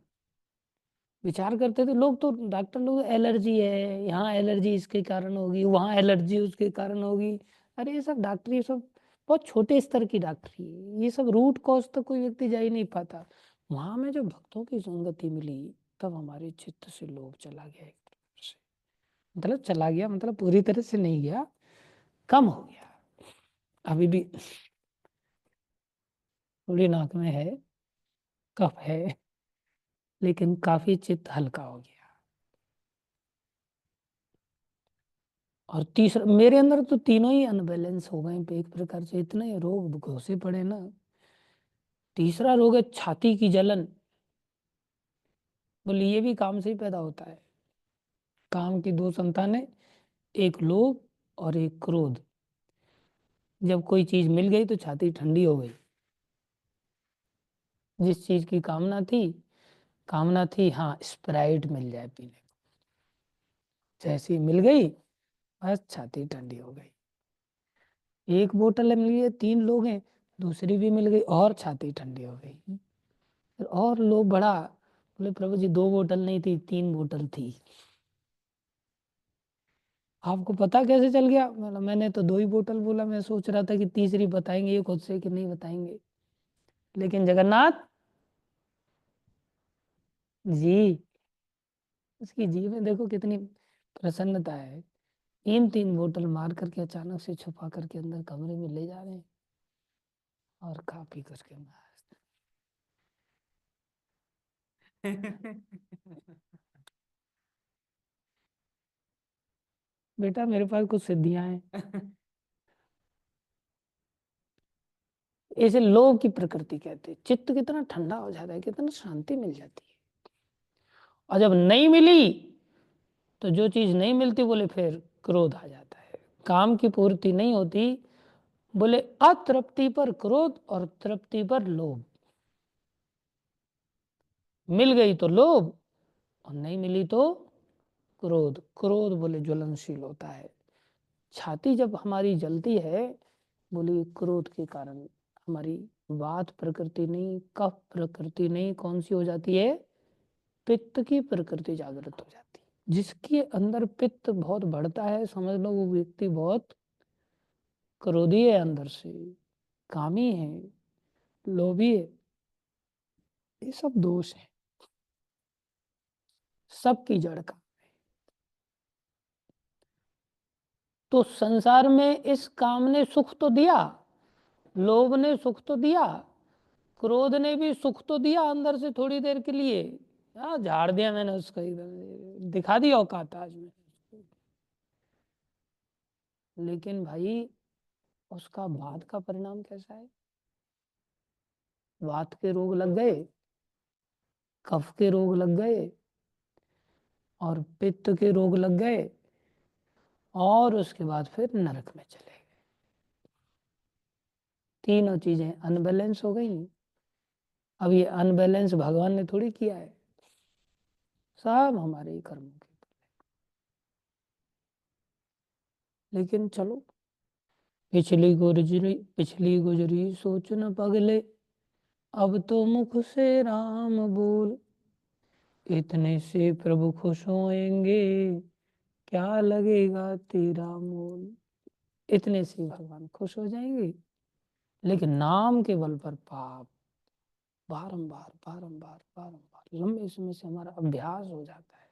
विचार करते थे लोग, तो डॉक्टर लोग एलर्जी है, यहाँ एलर्जी इसके कारण होगी, वहाँ एलर्जी उसके कारण होगी। अरे ये सब डॉक्टरी, ये सब बहुत छोटे स्तर की डॉक्टरी है, ये सब रूट कॉज तक कोई व्यक्ति जा ही नहीं पाता। वहाँ में जो भक्तों की संगति मिली, तब हमारे चित्त से लोभ चला गया, एक तरह से, मतलब चला गया मतलब पूरी तरह से नहीं गया, कम हो गया। अभी भी थोड़ी नाक में है, कफ है, लेकिन काफी चित्त हल्का हो गया। और तीसरा, मेरे अंदर तो तीनों ही अनबैलेंस हो गए एक प्रकार से, इतने रोग घुसे पड़े ना। तीसरा रोग है छाती की जलन। बोले ये भी काम से ही पैदा होता है। काम की दो संतानें, एक लोभ और एक क्रोध। जब कोई चीज मिल गई तो छाती ठंडी हो गई। जिस चीज की कामना थी हाँ स्प्राइट मिल जाए पीने को, जैसी मिल गई बस छाती ठंडी हो गई। एक बोतल मिल गई, 3 लोग हैं, दूसरी भी मिल गई और छाती ठंडी हो गई। फिर और लोग बढ़ा, बोले प्रभु जी 2 बोतल नहीं थी, 3 बोतल थी। आपको पता कैसे चल गया? मतलब मैंने तो 2 ही बोतल बोला, मैं सोच रहा था कि तीसरी बताएंगे ये खुद से कि नहीं बताएंगे। लेकिन जगन्नाथ जी, उसकी जी में देखो कितनी प्रसन्नता है। 3-3 बोतल मार करके अचानक से छुपा करके अंदर कमरे में ले जा रहे हैं, और खा पी करके मस्त। बेटा मेरे पास कुछ सिद्धियां हैं। इसे लोभ की प्रकृति कहते हैं। चित्त कितना ठंडा हो जाता है, कितना शांति मिल जाती है। और जब नहीं मिली तो जो चीज नहीं मिलती बोले फिर क्रोध आ जाता है। काम की पूर्ति नहीं होती। बोले अतृप्ति पर क्रोध और तृप्ति पर लोभ। मिल गई तो लोभ और नहीं मिली तो क्रोध। क्रोध बोले ज्वलनशील होता है। छाती जब हमारी जलती है बोले क्रोध के कारण। हमारी वात प्रकृति नहीं, कफ प्रकृति नहीं, कौन सी हो जाती है? पित्त की प्रकृति जागृत हो जाती है। जिसके अंदर पित्त बहुत बढ़ता है समझ लो वो व्यक्ति बहुत क्रोधी है, अंदर से कामी है, लोभी है। ये सब दोष है, सबकी जड़ का। तो संसार में इस काम ने सुख तो दिया, लोभ ने सुख तो दिया, क्रोध ने भी सुख तो दिया अंदर से थोड़ी देर के लिए। झाड़ दिया मैंने उसको, एकदम दिखा दिया औकात आज में। लेकिन भाई उसका बाद का परिणाम कैसा है? वात के रोग लग गए, कफ के रोग लग गए और पित्त के रोग लग गए और उसके बाद फिर नरक में चले गए। तीनों चीजें अनबैलेंस हो गई। अब ये अनबैलेंस भगवान ने थोड़ी किया है, सब हमारे ही कर्मों के। लेकिन चलो पिछली गुजरी सोच न पगले, अब तो मुख से राम बोल। इतने से प्रभु खुश होएंगे, क्या लगेगा तेरा मोल। इतने से भगवान खुश हो जाएंगे। लेकिन नाम के बल पर पाप बारंबार बारंबार बारंबार लंबे समय से हमारा अभ्यास हो जाता है।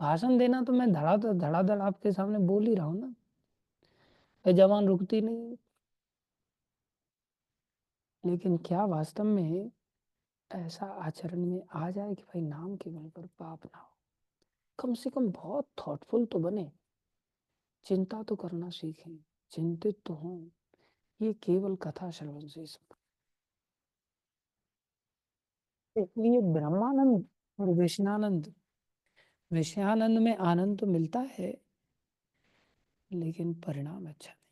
भाषण देना तो मैं धड़ाधड़ आपके सामने बोल ही रहा हूं ना, जबान रुकती नहीं। लेकिन क्या वास्तव में ऐसा आचरण में आ जाए कि भाई नाम के बल पर पाप ना हो? कम से कम बहुत थॉटफुल तो बने, चिंता तो करना सीखें, चिंतित तो हों। ये केवल कथा श्रवण से सब। इसलिए ब्रह्मानंद और विषयानंद, विषयानंद में आनंद तो मिलता है लेकिन परिणाम अच्छा नहीं।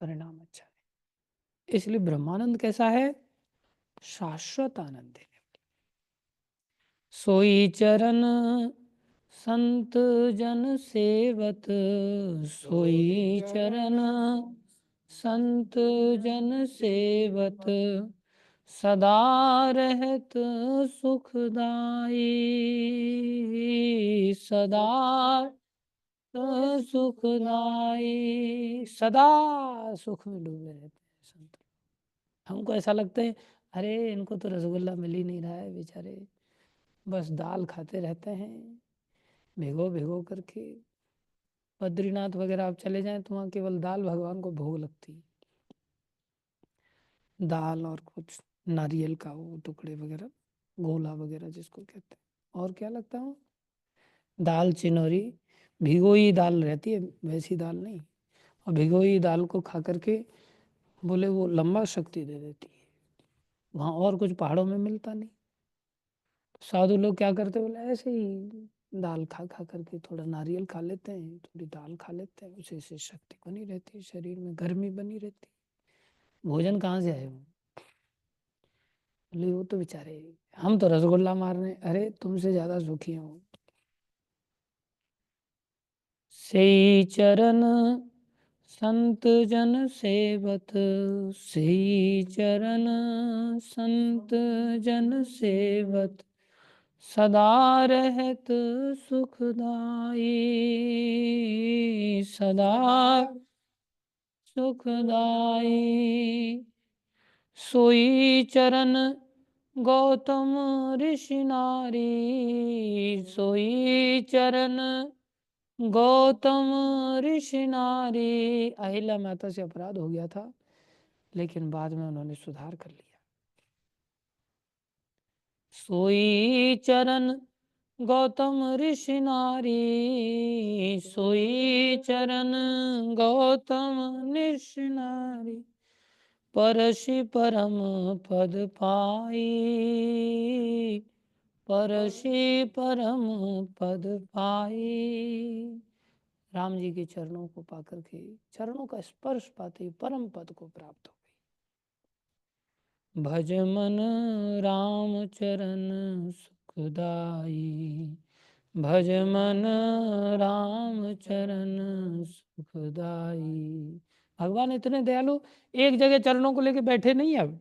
परिणाम अच्छा नहीं। इसलिए ब्रह्मानंद कैसा है? शाश्वत आनंद है। सोई चरण संत जन सेवत, सोई चरण संत जन सेवत, सदा रहत सुखदाई, सदा सुखदाई। सदा सुख में डूबे रहते हैं संत। हमको ऐसा लगता है अरे इनको तो रसगुल्ला मिल ही नहीं रहा है, बेचारे बस दाल खाते रहते हैं भिगो भिगो करके। बद्रीनाथ वगैरह आप चले जाएं तो वहाँ केवल दाल भगवान को भोग लगती है, दाल और कुछ नारियल का वो टुकड़े वगैरह, गोला वगैरह जिसको कहते हैं। और क्या लगता है? दाल चिनौरी, भिगोई दाल रहती है, वैसी दाल नहीं। और भिगोई दाल को खा करके बोले वो लंबा शक्ति दे देती है। वहाँ और कुछ पहाड़ों में मिलता नहीं। साधु लोग क्या करते बोले ऐसे ही दाल खा खा करके थोड़ा नारियल खा लेते हैं, थोड़ी दाल खा लेते हैं, उसी से शक्ति बनी रहती है, शरीर में गर्मी बनी रहती है। भोजन कहाँ से आए वो? बोले वो तो बेचारे, हम तो रसगुल्ला मार रहे हैं। अरे तुमसे ज्यादा सुखी हूँ। सेई चरण संत जन सेवत, सेई चरण संत जन सेवत, सदा रहत सुखदाई, सदा सुखदाई। सोई चरण गौतम ऋषि नारी, सोई चरण गौतम ऋषि नारी। अहिल्या माता से अपराध हो गया था लेकिन बाद में उन्होंने सुधार कर लिया। सोई चरण गौतम ऋषि नारी, सोई चरण गौतम ऋषि नारी, परशि परम पद पाई, परशे परम पद पाए। राम जी के चरणों को पाकर के, चरणों का स्पर्श पाते ही परम पद को प्राप्त हो गई। भज मन राम चरण सुखदाई, भज मन राम चरण सुखदाई। भगवान इतने दयालु, एक जगह चरणों को लेके बैठे नहीं। अब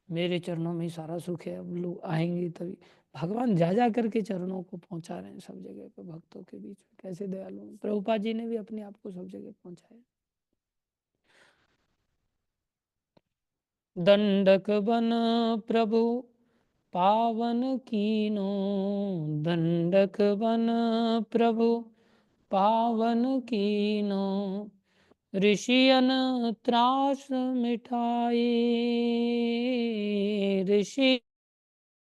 मेरे चरणों में ही सारा सुख है, अब लोग आएंगे तभी। भगवान जा जा करके चरणों को पहुंचा रहे हैं सब जगह पे, भक्तों के बीच में। कैसे दयालु हैं। प्रभुपाद जी ने भी अपने आप को सब जगह पहुंचाया। दंडक बन प्रभु पावन कीनो, दंडक बन प्रभु पावन कीनो, ऋषियन त्रास मिठाए, ऋषि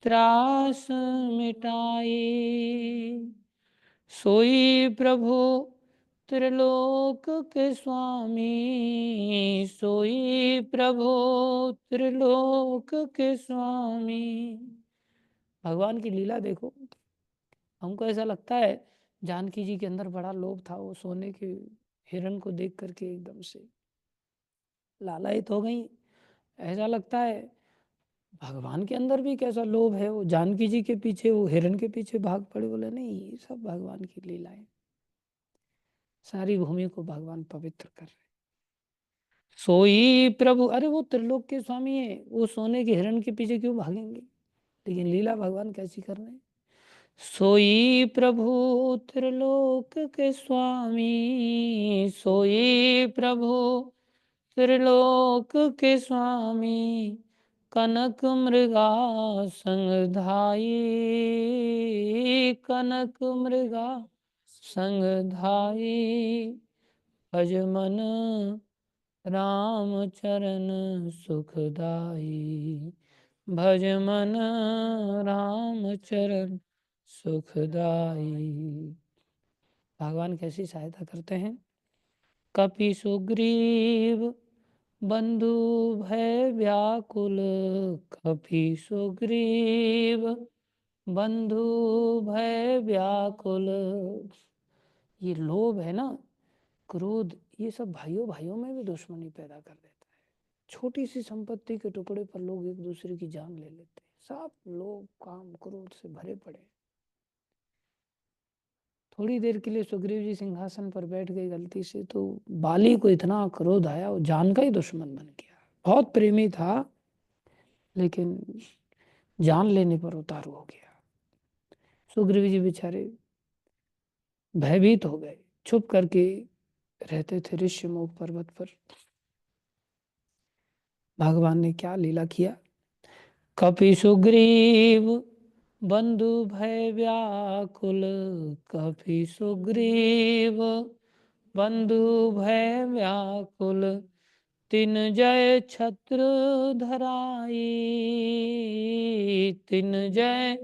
त्रास मिटाए। सोई प्रभु त्रिलोक के स्वामी, सोई प्रभु त्रिलोक के स्वामी। भगवान की लीला देखो। हमको ऐसा लगता है जानकी जी के अंदर बड़ा लोभ था, वो सोने के हिरण को देख करके एकदम से लालायित हो गई। ऐसा लगता है भगवान के अंदर भी कैसा लोभ है, वो जानकी जी के पीछे, वो हिरण के पीछे भाग पड़े। बोले नहीं, ये सब भगवान की लीलाएं, सारी भूमि को भगवान पवित्र कर रहे। सोई प्रभु, अरे वो त्रिलोक के स्वामी है, वो सोने के हिरण के पीछे क्यों भागेंगे। लेकिन लीला भगवान कैसी कर रहे हैं। सोई प्रभु त्रिलोक के स्वामी, सोई प्रभु त्रिलोक के स्वामी, कनक मृगा संग धाई, कनक मृगा संग धाई। भज मन राम चरण सुखदाई, भज मन राम चरण सुखदाई। भगवान कैसी सहायता करते हैं। कपि सुग्रीव बंधु भय व्याकुल, कपि सुग्रीव बंधु भय व्याकुल। ये लोभ है ना, क्रोध, ये सब भाइयों भाइयों में भी दुश्मनी पैदा कर देता है। छोटी सी संपत्ति के टुकड़े पर लोग एक दूसरे की जान ले लेते हैं। सब लोग काम क्रोध से भरे पड़े। थोड़ी देर के लिए सुग्रीव जी सिंहासन पर बैठ गए गलती से, तो बाली को इतना क्रोध आया, वो जान का ही दुश्मन बन गया। बहुत प्रेमी था, लेकिन जान लेने पर उतारू हो गया। सुग्रीव जी बेचारे भयभीत हो गए, छुप करके रहते थे ऋष्यमुख पर्वत पर। भगवान ने क्या लीला किया। कपि सुग्रीव बंधु भय व्याकुल, कपि सुग्रीव बंधु भय व्याकुल, तिन जय छत्र धराई, तिन जय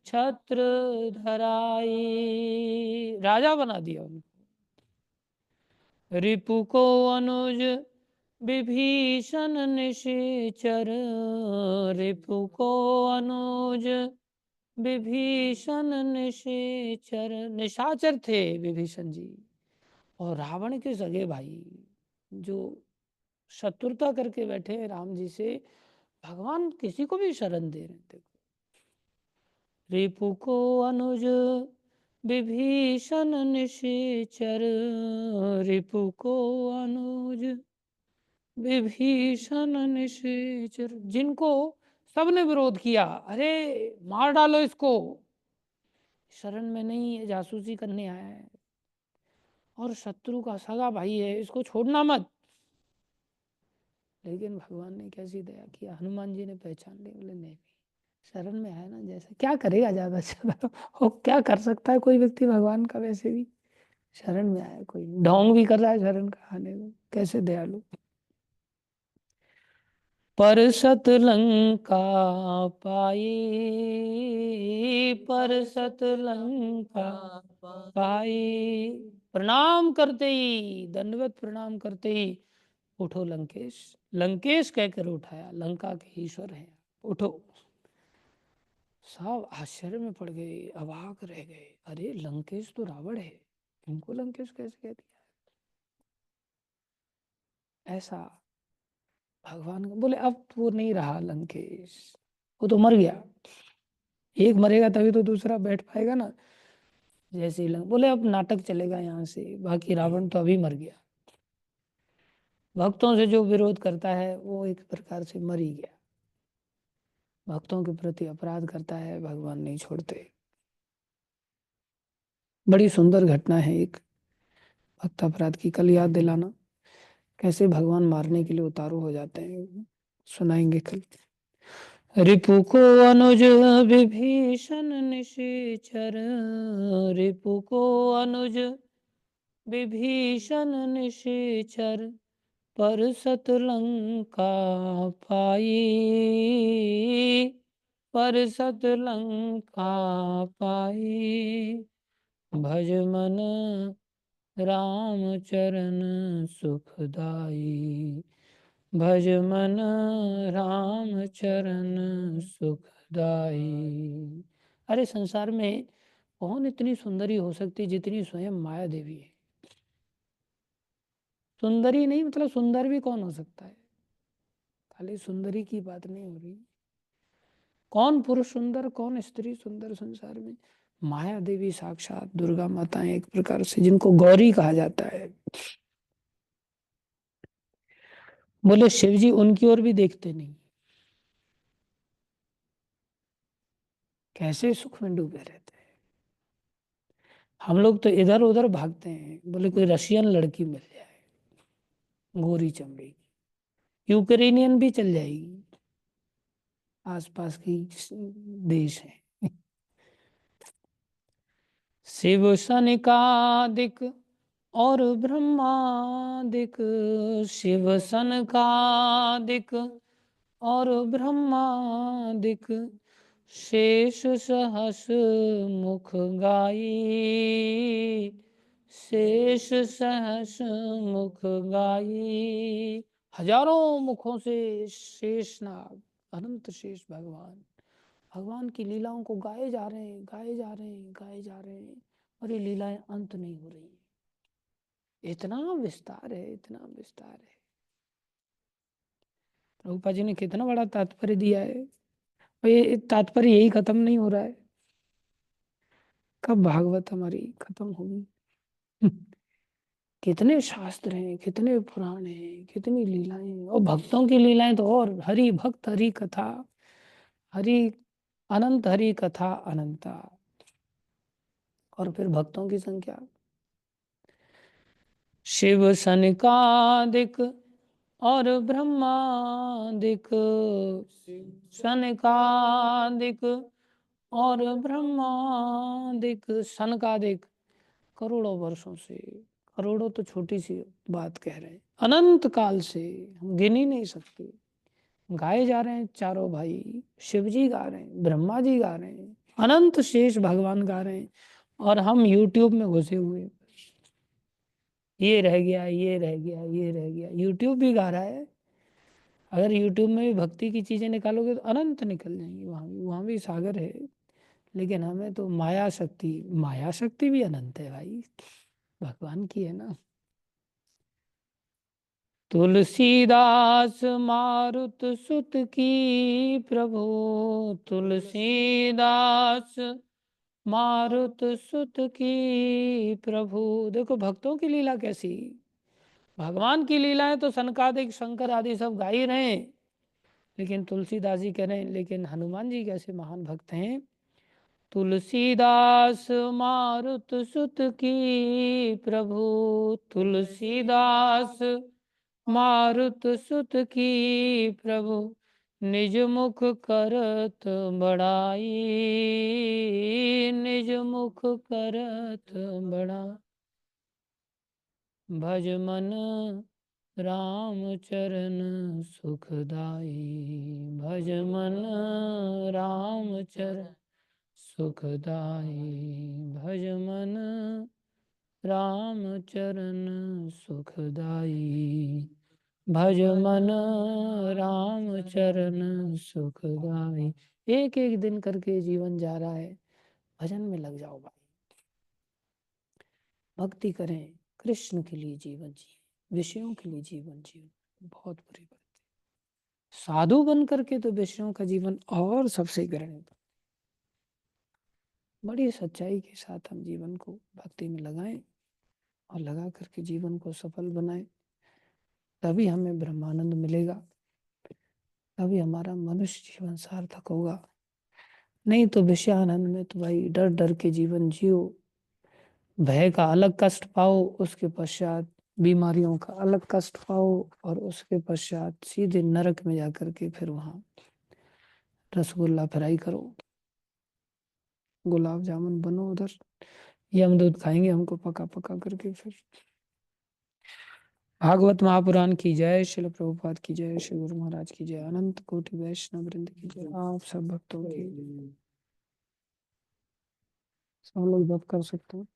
छत्र धराई। राजा बना दिया उनको। रिपु को अनुज विभीषण निशाचर, रिपु को अनुज विभीषण निशाचर। निशाचर थे विभीषण जी, और रावण के सगे भाई जो शत्रुता करके बैठे हैं राम जी से। भगवान किसी को भी शरण दे रहे थे। रिपु को अनुज विभीषण निशाचर, रिपु को अनुज विभीषण निशाचर। जिनको सबने विरोध किया, अरे मार डालो इसको, शरण में नहीं है, जासूसी करने आया है और शत्रु का सगा भाई है, इसको छोड़ना मत। लेकिन भगवान ने कैसी दया किया। हनुमान जी ने पहचान लिया। बोले नहीं, शरण में है ना, जैसे क्या करेगा ज्यादा से ज्यादा, और क्या कर सकता है कोई व्यक्ति भगवान का। वैसे भी शरण में आया, कोई ढोंग भी कर रहा है शरण का आने को। कैसे दयालु। परसत लंका पाई, परसत लंका पाई। प्रणाम करते ही, दंडवत प्रणाम करते ही, उठो लंकेश। लंकेश कहकर उठाया, लंका के ईश्वर हैं, उठो। सब आश्चर्य में पड़ गए, अवाक रह गए, अरे लंकेश तो रावण है, इनको लंकेश कैसे कह दिया? ऐसा भगवान बोले अब वो नहीं रहा लंकेश, वो तो मर गया, एक मरेगा तभी तो दूसरा बैठ पाएगा ना। जैसे ही बोले अब नाटक चलेगा यहाँ से, बाकी रावण तो अभी मर गया। भक्तों से जो विरोध करता है वो एक प्रकार से मर ही गया, भक्तों के प्रति अपराध करता है, भगवान नहीं छोड़ते। बड़ी सुंदर घटना है एक भक्त अपराध की, कल याद दिलाना कैसे भगवान मारने के लिए उतारू हो जाते हैं, सुनाएंगे कल। रिपु को अनुज विभीषण निशाचर, रिपु को अनुज विभीषण निशाचर, पर सत लंका पाई, पर सत लंका पाई, भज मन राम चरण सुखदाई, भज मन राम चरण सुखदाई। अरे संसार में कौन इतनी सुंदरी हो सकती जितनी स्वयं माया देवी है? सुंदरी नहीं मतलब सुंदर भी कौन हो सकता है, खाली सुंदरी की बात नहीं हो रही। कौन पुरुष सुंदर, कौन स्त्री सुंदर संसार में? माया देवी साक्षात दुर्गा माता है एक प्रकार से, जिनको गौरी कहा जाता है। बोले शिव जी उनकी ओर भी देखते नहीं, कैसे सुख में डूबे रहते हैं। हम लोग तो इधर उधर भागते हैं, बोले कोई रशियन लड़की मिल जाए गोरी चमड़ी की, यूक्रेनियन भी चल जाएगी, आसपास की देश है। शिव सनकादिक और ब्रह्मादिक, शिव सनकादिक और ब्रह्मादिक, शेष सहस मुख गाई, शेष सहस मुख गाई। हजारों मुखों से शेषनाग अनंत शेष भगवान, भगवान की लीलाओं को गाए जा रहे हैं, गाए जा रहे हैं, गाए जा रहे हैं, और ये लीलाएं अंत नहीं हो रही। इतना विस्तार है, इतना विस्तार है। प्रभुपाद जी ने कितना बड़ा तात्पर्य दिया है, और ये तात्पर्य यही खत्म नहीं हो रहा है। कब भागवत हमारी खत्म होगी? कितने शास्त्र हैं, कितने पुराण हैं, कितनी लीलाएं हैं, और भक्तों की लीलाएं तो और, हरि भक्त हरि कथा, हरि अनंत हरि कथा अनंता। और फिर भक्तों की संख्या, शिव सनकादिक और ब्रह्मादिक, सनकादिक और ब्रह्मादिक। सनकादिक करोड़ों वर्षों से, करोड़ों तो छोटी सी बात कह रहे हैं, अनंत काल से हम गिन ही नहीं सकते, गाए जा रहे हैं चारों भाई। शिव जी गा रहे हैं, ब्रह्मा जी गा रहे हैं, अनंत शेष भगवान गा रहे हैं, और हम यूट्यूब में घुसे हुए, ये रह गया, ये रह गया, ये रह गया। यूट्यूब भी गा रहा है, अगर यूट्यूब में भी भक्ति की चीजें निकालोगे तो अनंत निकल जाएंगी, वहां भी सागर है। लेकिन हमें तो माया शक्ति, माया शक्ति भी अनंत है भाई, भगवान की है ना। तुलसीदास मारुत सुत की प्रभु, तुलसीदास मारुत सुत की प्रभु। देखो भक्तों की लीला कैसी, भगवान की लीलाएं तो सनकादिक शंकर आदि सब गा ही रहे हैं, लेकिन तुलसीदास जी कह रहे हैं, लेकिन हनुमान जी कैसे महान भक्त हैं। तुलसीदास मारुत सुत की प्रभु, तुलसीदास मारुत सुत की प्रभु, निज मुख करत बड़ाई, निज मुख करत बड़ा, भज मन राम चरण सुखदाई, भज मन राम चरण सुखदाई, भज मन राम चरण सुखदाई, भज मन राम चरण सुखदाई। एक एक दिन करके जीवन जा रहा है, भजन में लग जाओ भाई, भक्ति करें, कृष्ण के लिए जीवन जिए, विषयों के लिए जीवन जिए, बहुत बुरी बात है। साधु बन करके तो विषयों का जीवन और सबसे ग्रहण, बड़ी सच्चाई के साथ हम जीवन को भक्ति में लगाएं और लगा करके जीवन को सफल बनाएं, तभी हमें ब्रह्मानंद मिलेगा, तभी हमारा मनुष्य जीवन सार्थक होगा। नहीं तो विषयानंद में तो भाई डर डर के जीवन जियो, भय का अलग कष्ट पाओ, उसके पश्चात बीमारियों का अलग कष्ट पाओ, और उसके पश्चात सीधे नरक में जाकर के फिर वहां रसगुल्ला फ्राई करो, गुलाब जामुन बनो, उधर यमदूत खाएंगे हमको पका पका करके। फिर भागवत महापुराण की जय, श्रील प्रभुपाद की जय, श्री गुरु महाराज की जय, अनंत कोटि वैष्णव वृंद की जय, आप सब भक्तों की। सब लोग जप कर सकते हो।